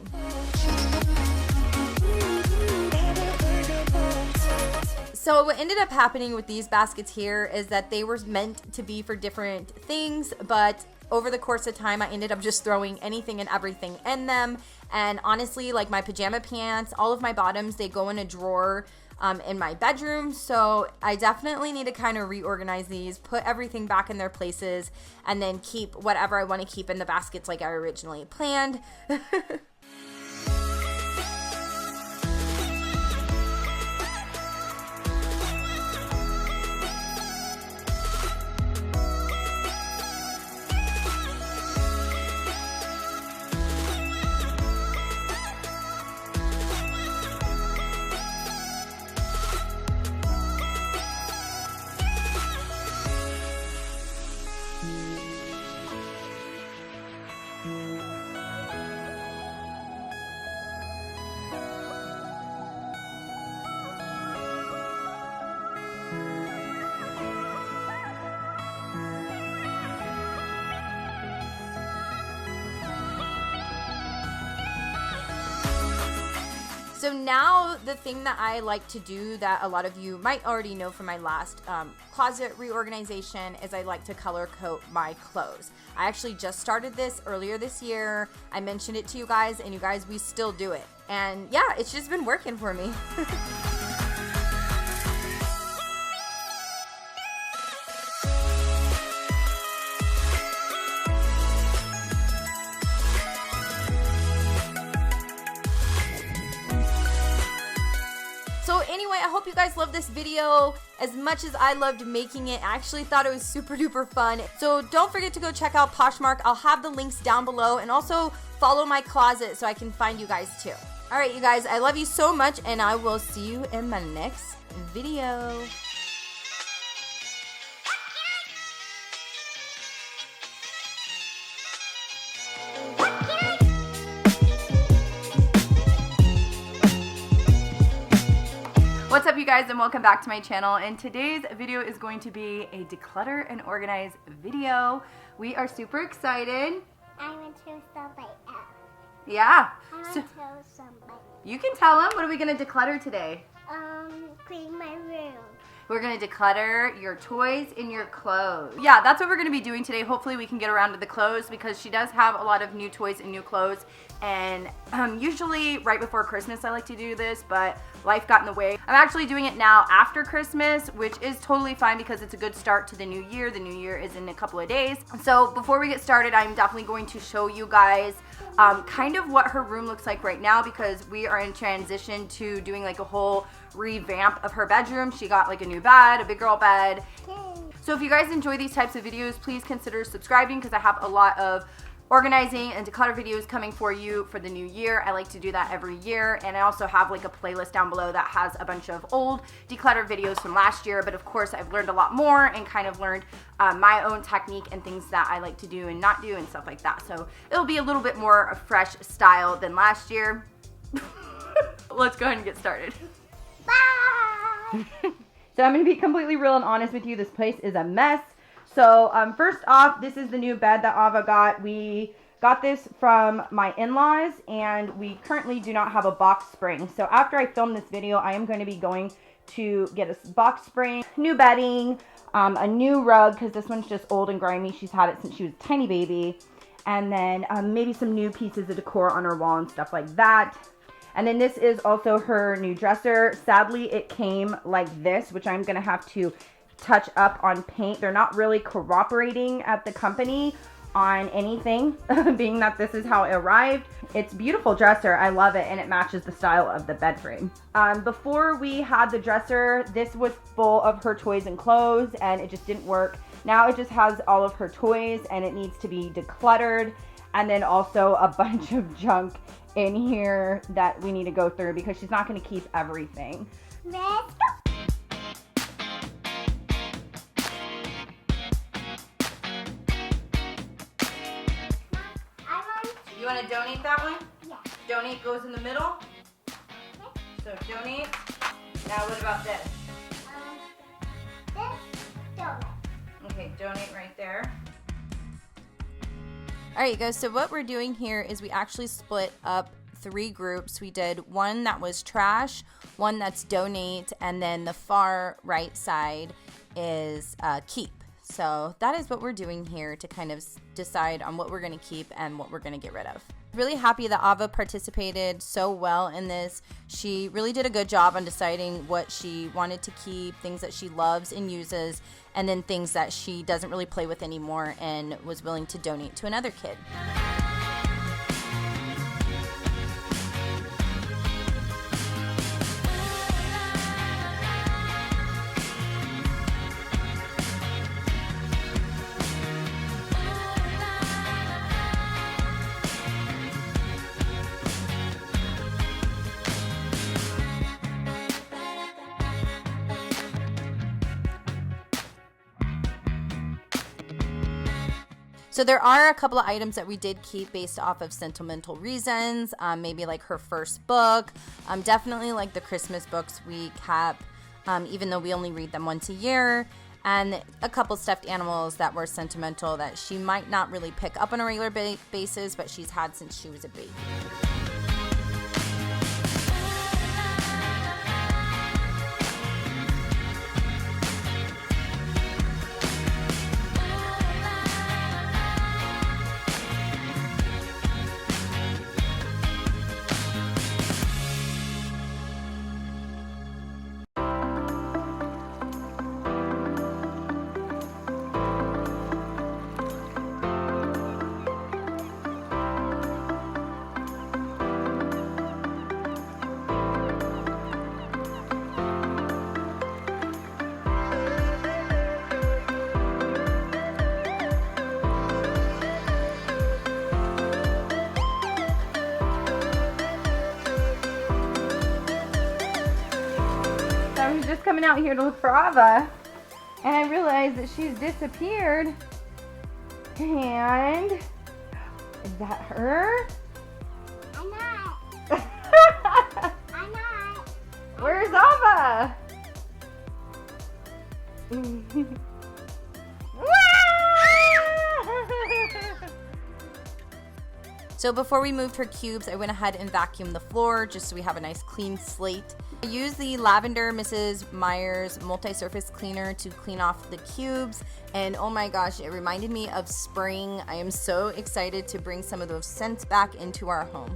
So what ended up happening with these baskets here is that they were meant to be for different things, but over the course of time, I ended up just throwing anything and everything in them. And honestly, like my pajama pants, all of my bottoms, they go in a drawer in my bedroom. So I definitely need to kind of reorganize these, put everything back in their places, and then keep whatever I want to keep in the baskets like I originally planned. So now the thing that I like to do that a lot of you might already know from my last closet reorganization is I like to color coat my clothes. I actually just started this earlier this year. I mentioned it to you guys, and you guys, we still do it. And yeah, it's just been working for me. So anyway, I hope you guys loved this video as much as I loved making it. I actually thought it was super duper fun. So don't forget to go check out Poshmark. I'll have the links down below, and also follow my closet so I can find you guys too. All right, you guys, I love you so much, and I will see you in my next video. What's up, you guys, and welcome back to my channel. And today's video is going to be a declutter and organize video. We are super excited. I want to tell somebody else. Yeah. I want So to tell somebody. you can tell them. What are we going to declutter today? Clean my room. We're going to declutter your toys and your clothes. Yeah, that's what we're going to be doing today. Hopefully we can get around to the clothes because she does have a lot of new toys and new clothes. And usually right before Christmas I like to do this, but life got in the way. I'm actually doing it now after Christmas, which is totally fine because it's a good start to the new year. The new year is in a couple of days. So before we get started, I'm definitely going to show you guys kind of what her room looks like right now, because we are in transition to doing like a whole revamp of her bedroom. She got like a new bed, a big girl bed. Yay. So if you guys enjoy these types of videos, please consider subscribing because I have a lot of organizing and declutter videos coming for you for the new year. I like to do that every year, and I also have like a playlist down below that has a bunch of old declutter videos from last year, but of course I've learned a lot more and kind of learned my own technique and things that I like to do and not do and stuff like that. So it'll be a little bit more a fresh style than last year. Let's go ahead and get started. Bye! So I'm going to be completely real and honest with you. This place is a mess. So first off, this is the new bed that Ava got. We got this from my in-laws, and we currently do not have a box spring. So after I film this video, I am going to be going to get a box spring, new bedding, a new rug, because this one's just old and grimy. She's had it since she was a tiny baby. And then maybe some new pieces of decor on her wall and stuff like that. And then this is also her new dresser. Sadly, it came like this, which I'm going to have to touch up on paint. They're not really cooperating at the company on anything, being that this is how it arrived. It's a beautiful dresser. I love it, and it matches the style of the bed frame. Before we had the dresser, this was full of her toys and clothes, and it just didn't work. Now it just has all of her toys, and it needs to be decluttered, and then also a bunch of junk in here that we need to go through because she's not going to keep everything. Let's go! You want to donate that one? Yeah. Donate goes in the middle. So donate. Now what about this? This donut. Okay, donate right there. All right, you guys, so what we're doing here is we actually split up 3 groups. We did one that was trash, one that's donate, and then the far right side is keep. So that is what we're doing here to kind of decide on what we're going to keep and what we're going to get rid of. Really happy that Ava participated so well in this. She really did a good job on deciding what she wanted to keep, things that she loves and uses, and then things that she doesn't really play with anymore and was willing to donate to another kid. So there are a couple of items that we did keep based off of sentimental reasons, maybe like her first book, definitely like the Christmas books we kept, even though we only read them once a year, and a couple stuffed animals that were sentimental that she might not really pick up on a regular basis, but she's had since she was a baby. I was just coming out here to look for Ava, and I realized that she's disappeared. And is that her? I'm not. I'm not. Where's Ava? So before we moved her cubes, I went ahead and vacuumed the floor just so we have a nice clean slate. I used the Lavender Mrs. Meyer's multi-surface cleaner to clean off the cubes, and oh my gosh, it reminded me of spring. I am so excited to bring some of those scents back into our home.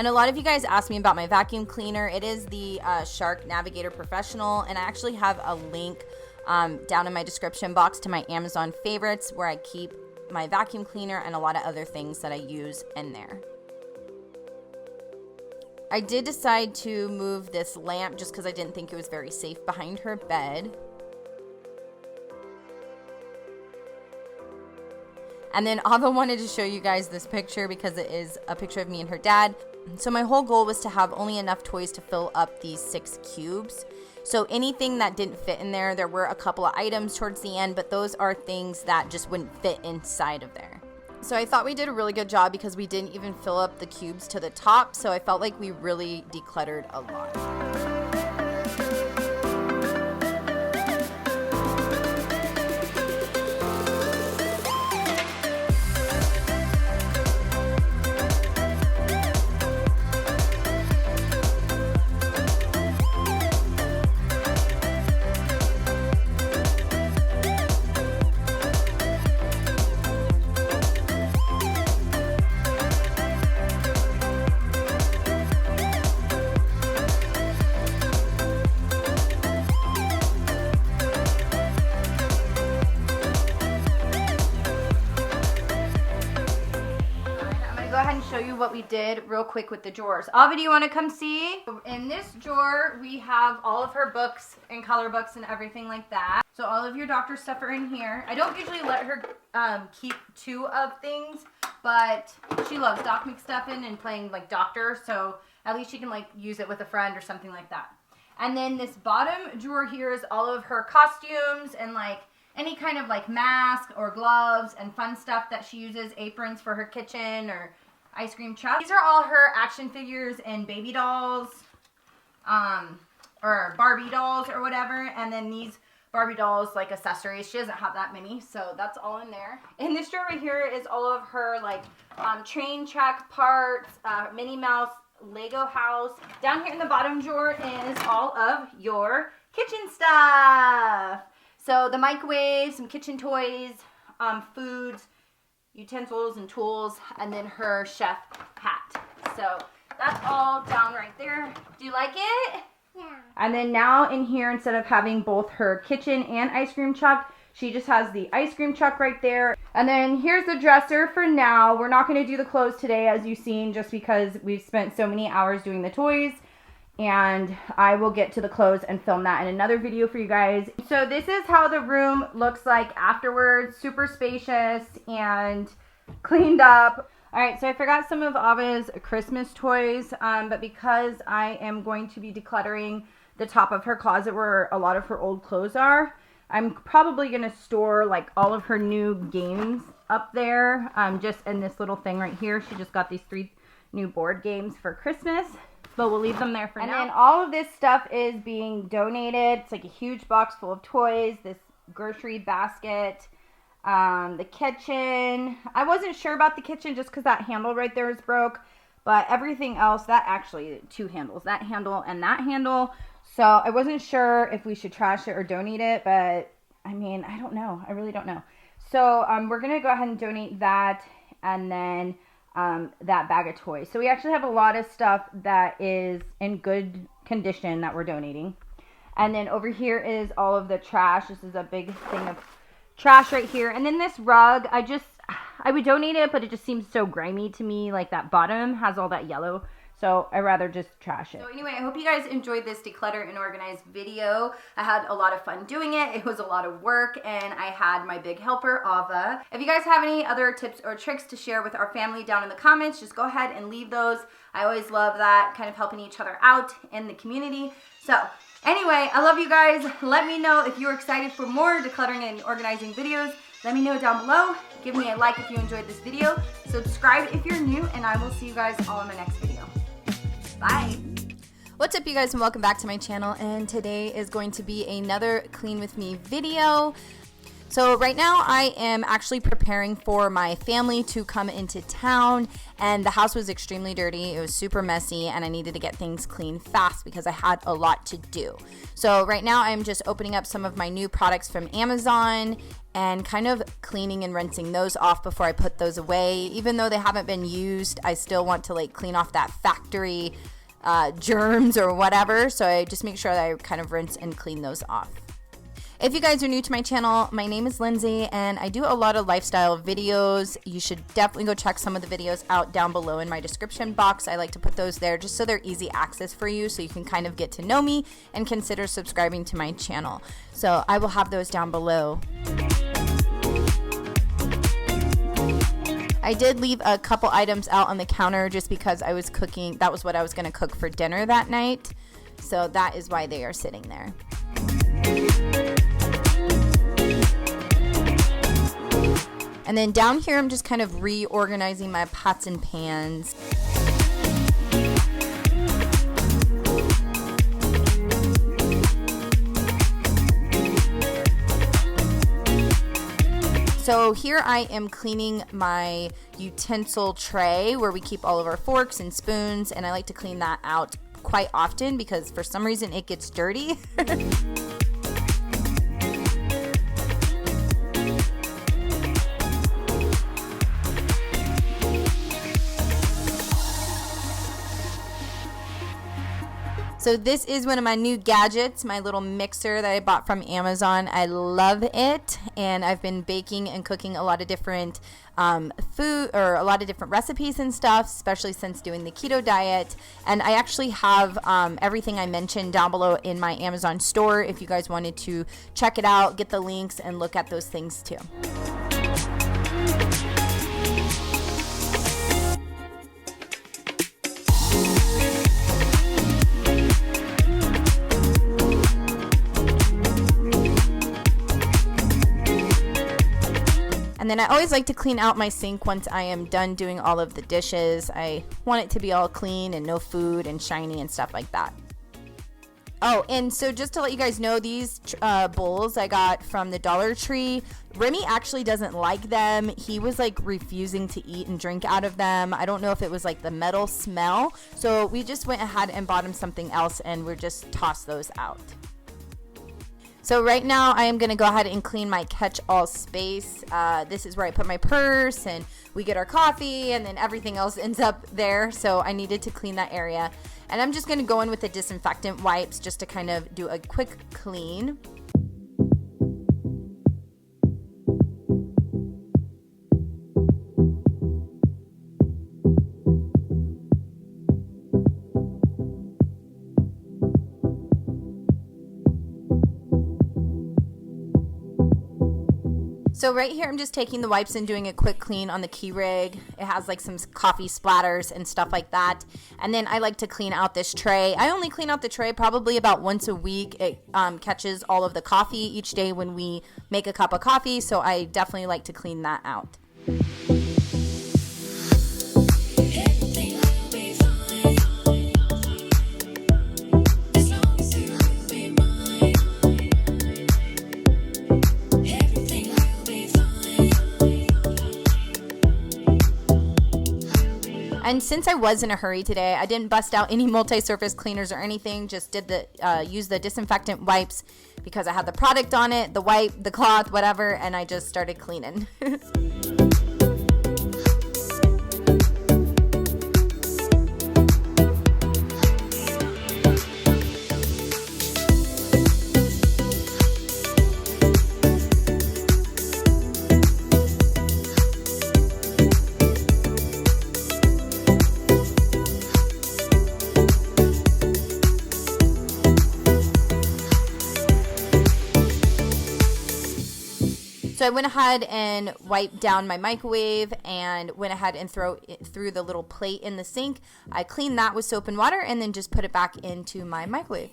And a lot of you guys asked me about my vacuum cleaner. It is the Shark Navigator Professional, and I actually have a link down in my description box to my Amazon favorites where I keep my vacuum cleaner and a lot of other things that I use in there. I did decide to move this lamp just because I didn't think it was very safe behind her bed. And then Ava wanted to show you guys this picture because it is a picture of me and her dad. So my whole goal was to have only enough toys to fill up these 6 cubes. So anything that didn't fit in there, there were a couple of items towards the end, but those are things that just wouldn't fit inside of there. So I thought we did a really good job because we didn't even fill up the cubes to the top. So I felt like we really decluttered a lot. Go ahead and show you what we did real quick with the drawers. Ava, do you want to come see? In this drawer, we have all of her books and color books and everything like that. So all of your doctor stuff are in here. I don't usually let her keep 2 of things, but she loves Doc McStuffin and playing like doctor, so at least she can like use it with a friend or something like that. And then this bottom drawer here is all of her costumes and like any kind of like mask or gloves and fun stuff that she uses, aprons for her kitchen or ice cream truck. These are all her action figures and baby dolls, or Barbie dolls or whatever. And then these Barbie dolls like accessories. She doesn't have that many, so that's all in there. In this drawer right here is all of her like train track parts, Minnie Mouse, Lego house. Down here in the bottom drawer is all of your kitchen stuff. So the microwave, some kitchen toys, foods, utensils and tools, and then her chef hat. So that's all down right there. Do you like it? Yeah. And then now in here, instead of having both her kitchen and ice cream truck, she just has the ice cream truck right there. And then here's the dresser for now. We're not going to do the clothes today, as you've seen, just because we've spent so many hours doing the toys. And I will get to the clothes and film that in another video for you guys. So this is how the room looks like afterwards. Super spacious and cleaned up. All right, so I forgot some of Ava's Christmas toys, but because I am going to be decluttering the top of her closet where a lot of her old clothes are, I'm probably going to store like all of her new games up there, just in this little thing right here. She just got these 3 new board games for Christmas. But we'll leave them there for now. And then all of this stuff is being donated. It's like a huge box full of toys, this grocery basket, the kitchen. I wasn't sure about the kitchen just because that handle right there is broke. But everything else, that actually 2 handles, that handle and that handle. So I wasn't sure if we should trash it or donate it. But I mean, I don't know. I really don't know. So we're going to go ahead and donate that, and then that bag of toys. So we actually have a lot of stuff that is in good condition that we're donating. And then over here is all of the trash. This is a big thing of trash right here. And then this rug, I would donate it, but it just seems so grimy to me. Like that bottom has all that yellow. So I'd rather just trash it. So anyway, I hope you guys enjoyed this declutter and organize video. I had a lot of fun doing it. It was a lot of work, and I had my big helper, Ava. If you guys have any other tips or tricks to share with our family down in the comments, just go ahead and leave those. I always love that, kind of helping each other out in the community. So anyway, I love you guys. Let me know if you're excited for more decluttering and organizing videos. Let me know down below. Give me a like if you enjoyed this video. Subscribe if you're new, and I will see you guys all in my next video. Bye. What's up, you guys, and welcome back to my channel. And today is going to be another Clean With Me video. So right now I am actually preparing for my family to come into town, and the house was extremely dirty. It was super messy, and I needed to get things clean fast because I had a lot to do. So right now I'm just opening up some of my new products from Amazon and kind of cleaning and rinsing those off before I put those away. Even though they haven't been used, I still want to like clean off that factory germs or whatever. So I just make sure that I kind of rinse and clean those off. If you guys are new to my channel, my name is Lindsay and I do a lot of lifestyle videos. You should definitely go check some of the videos out down below in my description box. I like to put those there just so they're easy access for you, so you can kind of get to know me and consider subscribing to my channel. So I will have those down below. I did leave a couple items out on the counter just because I was cooking. That was what I was going to cook for dinner that night. So that is why they are sitting there. And then down here, I'm just kind of reorganizing my pots and pans. So here I am cleaning my utensil tray where we keep all of our forks and spoons, and I like to clean that out quite often because for some reason it gets dirty. So this is one of my new gadgets, my little mixer that I bought from Amazon. I love it, and I've been baking and cooking a lot of different food, or a lot of different recipes and stuff, especially since doing the keto diet. And I actually have everything I mentioned down below in my Amazon store if you guys wanted to check it out, get the links, and look at those things too. And then I always like to clean out my sink once I am done doing all of the dishes. I want it to be all clean and no food and shiny and stuff like that. Oh, and so just to let you guys know, these bowls I got from the Dollar Tree. Remy actually doesn't like them. He was like refusing to eat and drink out of them. I don't know if it was like the metal smell. So we just went ahead and bought him something else, and we're just tossed those out. So right now I am going to go ahead and clean my catch-all space. This is where I put my purse, and we get our coffee, and then everything else ends up there. So I needed to clean that area. And I'm just going to go in with the disinfectant wipes just to kind of do a quick clean. So right here, I'm just taking the wipes and doing a quick clean on the key rig. It has like some coffee splatters and stuff like that. And then I like to clean out this tray. I only clean out the tray probably about once a week. It catches all of the coffee each day when we make a cup of coffee. So I definitely like to clean that out. And since I was in a hurry today, I didn't bust out any multi-surface cleaners or anything. Just did use the disinfectant wipes because I had the product on it, the wipe, the cloth, whatever, and I just started cleaning. So I went ahead and wiped down my microwave and went ahead and threw the little plate in the sink. I cleaned that with soap and water and then just put it back into my microwave.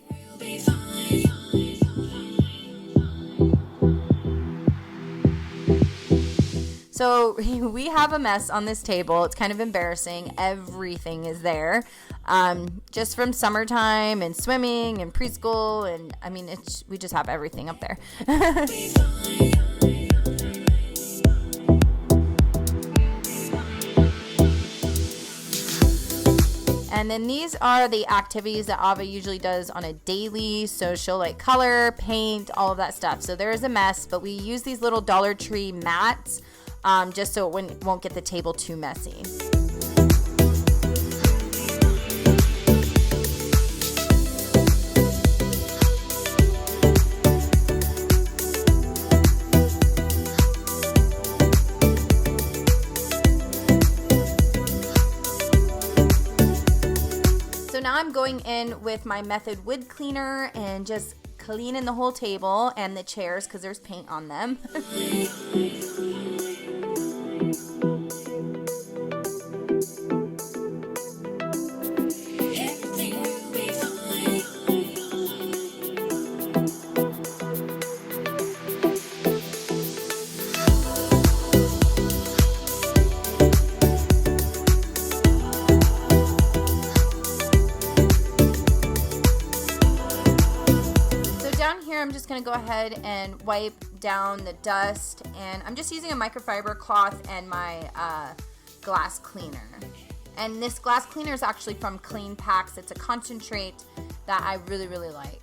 So we have a mess on this table. It's kind of embarrassing. Everything is there. Just from summertime and swimming and preschool, and I mean, we just have everything up there. And then these are the activities that Ava usually does on a daily. So she'll like color, paint, all of that stuff. So there is a mess, but we use these little Dollar Tree mats just so it won't get the table too messy. Now I'm going in with my Method wood cleaner and just cleaning the whole table and the chairs because there's paint on them. I'm just going to go ahead and wipe down the dust, and I'm just using a microfiber cloth and my glass cleaner. And this glass cleaner is actually from Clean Packs. It's a concentrate that I really, really like.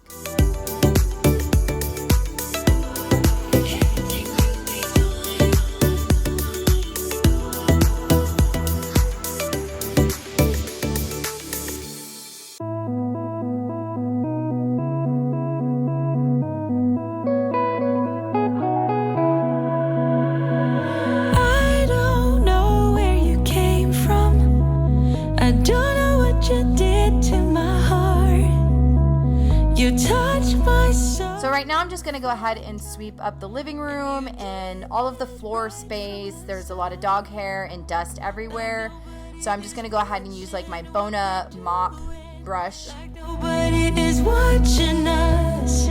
So right now I'm just going to go ahead and sweep up the living room and all of the floor space. There's a lot of dog hair and dust everywhere. So I'm just going to go ahead and use like my Bona mop brush. Like nobody is watching us.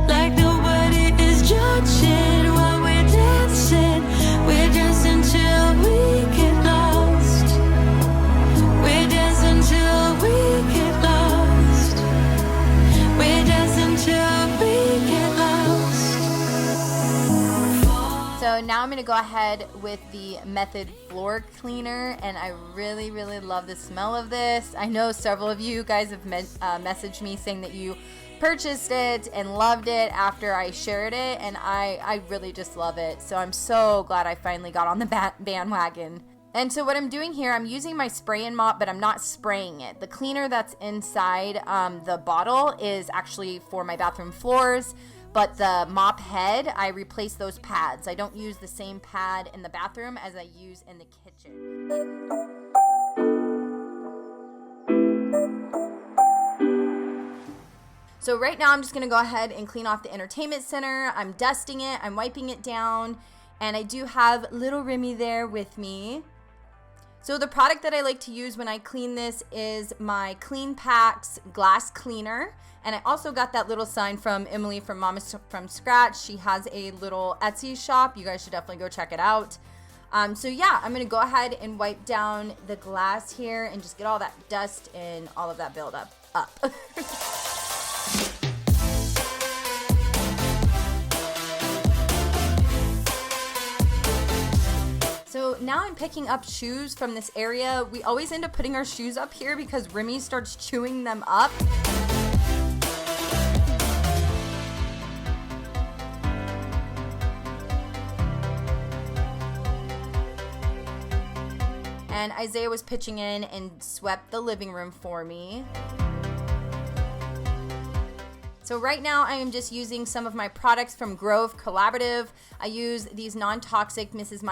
Like nobody is judging while we're dancing. We're dancing till we get lost. We're dancing till we get lost. We're dancing till we get lost. So now I'm going to go ahead with the Method floor cleaner, and I really, really love the smell of this. I know several of you guys have messaged me saying that you purchased it and loved it after I shared it, and I really just love it. So I'm so glad I finally got on the bandwagon. And so what I'm doing here, I'm using my spray and mop, but I'm not spraying it. The cleaner that's inside the bottle is actually for my bathroom floors, but the mop head, I replace those pads. I don't use the same pad in the bathroom as I use in the kitchen. So right now I'm just gonna go ahead and clean off the entertainment center. I'm dusting it, I'm wiping it down, and I do have little Remy there with me. So the product that I like to use when I clean this is my Clean Packs glass cleaner. And I also got that little sign from Emily from Mama from Scratch. She has a little Etsy shop. You guys should definitely go check it out. So yeah, I'm gonna go ahead and wipe down the glass here and just get all that dust and all of that buildup up. So now I'm picking up shoes from this area. We always end up putting our shoes up here because Remy starts chewing them up. And Isaiah was pitching in and swept the living room for me. So right now I am just using some of my products from Grove Collaborative. I use these non-toxic Mrs.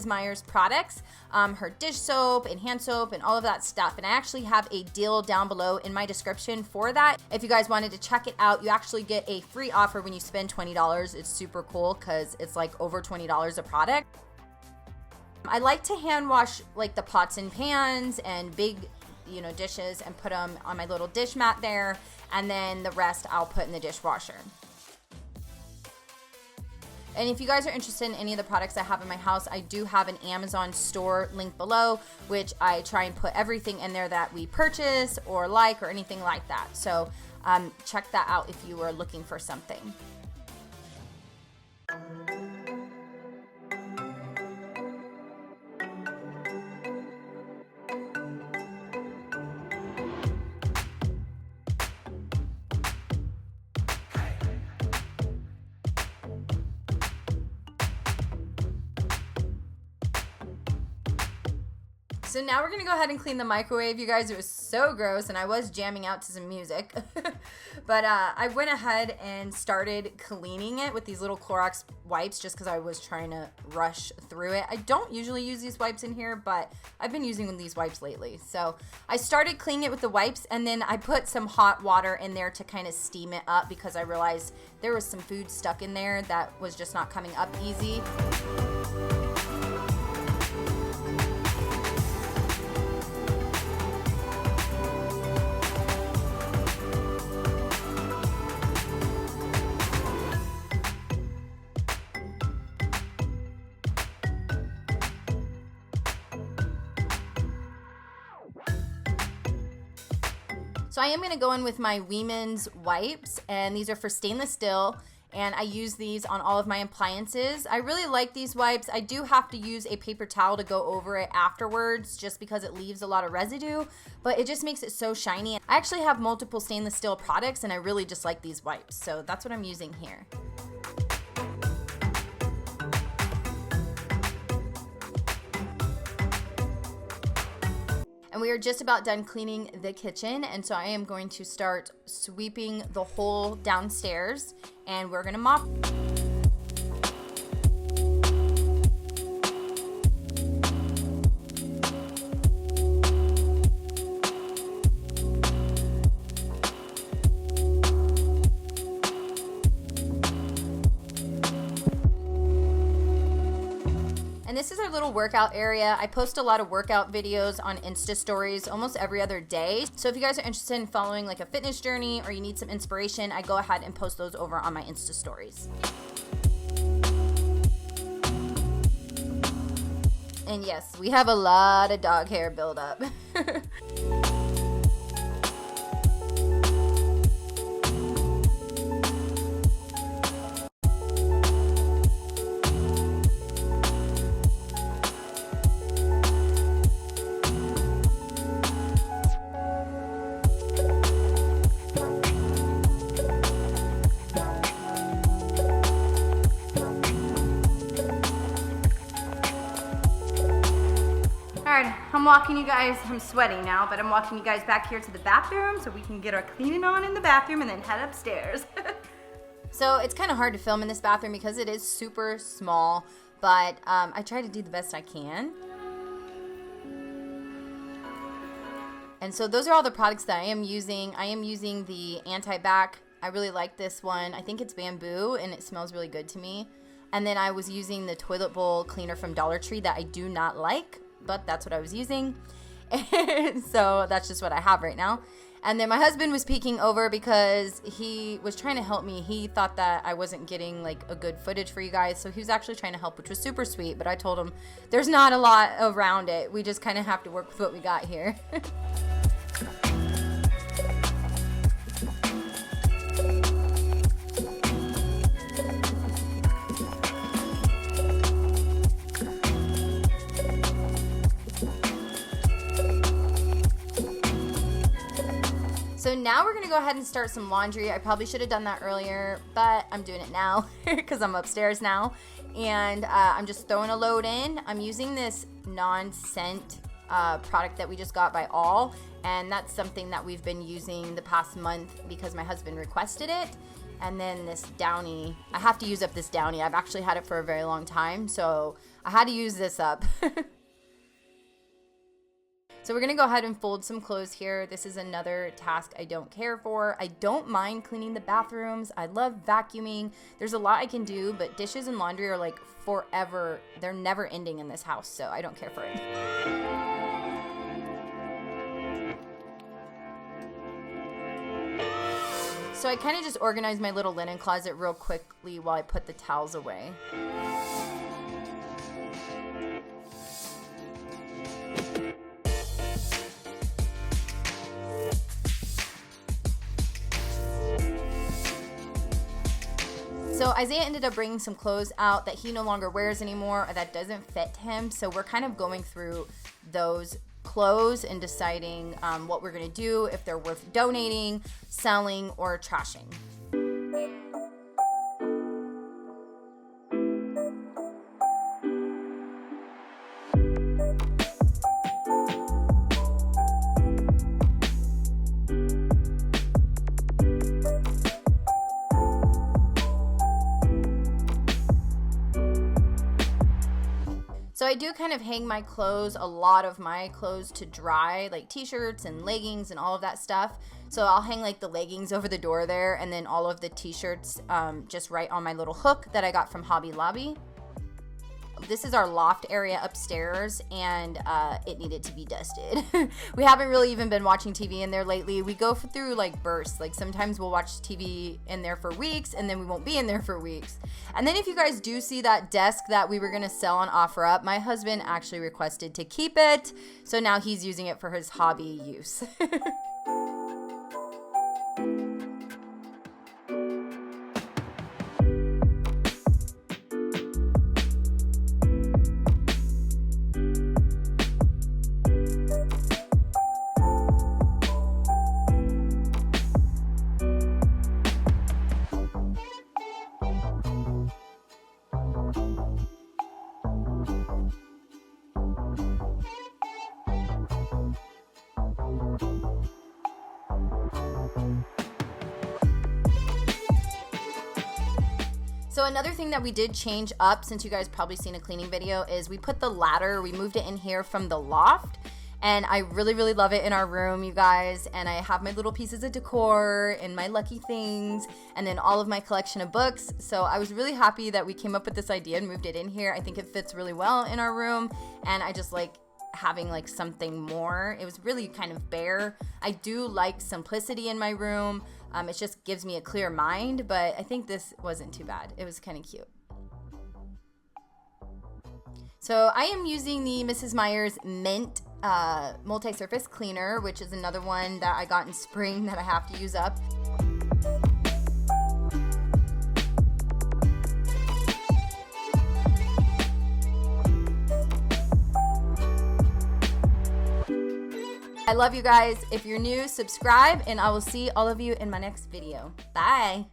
Meyer's products, her dish soap and hand soap and all of that stuff. And I actually have a deal down below in my description for that. If you guys wanted to check it out, you actually get a free offer when you spend $20. It's super cool because it's like over $20 a product. I like to hand wash like the pots and pans and big, dishes and put them on my little dish mat there. And then the rest I'll put in the dishwasher. And if you guys are interested in any of the products I have in my house, I do have an Amazon store link below, which I try and put everything in there that we purchase or like or anything like that. So check that out if you are looking for something. So now we're gonna go ahead and clean the microwave, you guys. It was so gross, and I was jamming out to some music. But I went ahead and started cleaning it with these little Clorox wipes just because I was trying to rush through it. I don't usually use these wipes in here, but I've been using these wipes lately. So I started cleaning it with the wipes, and then I put some hot water in there to kind of steam it up because I realized there was some food stuck in there that was just not coming up easy. So I am going to go in with my Women's wipes, and these are for stainless steel, and I use these on all of my appliances. I really like these wipes. I do have to use a paper towel to go over it afterwards just because it leaves a lot of residue, but it just makes it so shiny. I actually have multiple stainless steel products, and I really just like these wipes, so that's what I'm using here. And we are just about done cleaning the kitchen, and so I am going to start sweeping the whole downstairs, and we're gonna mop. And this is our little workout area. I post a lot of workout videos on Insta stories almost every other day. So if you guys are interested in following like a fitness journey or you need some inspiration, I go ahead and post those over on my Insta stories. And yes, we have a lot of dog hair buildup. Alright, I'm walking you guys, I'm sweating now, but I'm walking you guys back here to the bathroom so we can get our cleaning on in the bathroom and then head upstairs. So it's kind of hard to film in this bathroom because it is super small, but I try to do the best I can. And so those are all the products that I am using. I am using the anti-bac. I really like this one. I think it's bamboo and it smells really good to me. And then I was using the toilet bowl cleaner from Dollar Tree that I do not like, but that's what I was using. And so that's just what I have right now. And then my husband was peeking over because he was trying to help me. He thought that I wasn't getting like a good footage for you guys, so he was actually trying to help, which was super sweet. But I told him there's not a lot around it. We just kind of have to work with what we got here. So now we're gonna go ahead and start some laundry. I probably should have done that earlier, but I'm doing it now because I'm upstairs now. And I'm just throwing a load in. I'm using this non-scent product that we just got by All. And that's something that we've been using the past month because my husband requested it. And then this Downy, I have to use up this Downy. I've actually had it for a very long time, so I had to use this up. So we're going to go ahead and fold some clothes here. This is another task I don't care for. I don't mind cleaning the bathrooms. I love vacuuming. There's a lot I can do, but dishes and laundry are like forever. They're never ending in this house, so I don't care for it. So I kind of just organized my little linen closet real quickly while I put the towels away. So Isaiah ended up bringing some clothes out that he no longer wears anymore or that doesn't fit him. So we're kind of going through those clothes and deciding what we're going to do, if they're worth donating, selling, or trashing. So I do kind of hang my clothes, a lot of my clothes, to dry, like t-shirts and leggings and all of that stuff. So I'll hang like the leggings over the door there, and then all of the t-shirts just right on my little hook that I got from Hobby Lobby. This is our loft area upstairs, and it needed to be dusted. We haven't really even been watching TV in there lately. We go through like bursts. Like sometimes we'll watch TV in there for weeks, and then we won't be in there for weeks. And then if you guys do see that desk that we were gonna sell on OfferUp, my husband actually requested to keep it, so now he's using it for his hobby use. So another thing that we did change up, since you guys probably seen a cleaning video, is we put the ladder, we moved it in here from the loft, and I really, really love it in our room, you guys. And I have my little pieces of decor and my lucky things, and then all of my collection of books. So I was really happy that we came up with this idea and moved it in here. I think it fits really well in our room, and I just like having like something more. It was really kind of bare. I do like simplicity in my room. It just gives me a clear mind, but I think this wasn't too bad. It was kind of cute. So I am using the Mrs. Meyer's Mint multi-surface cleaner, which is another one that I got in spring that I have to use up. I love you guys. If you're new, subscribe, and I will see all of you in my next video. Bye.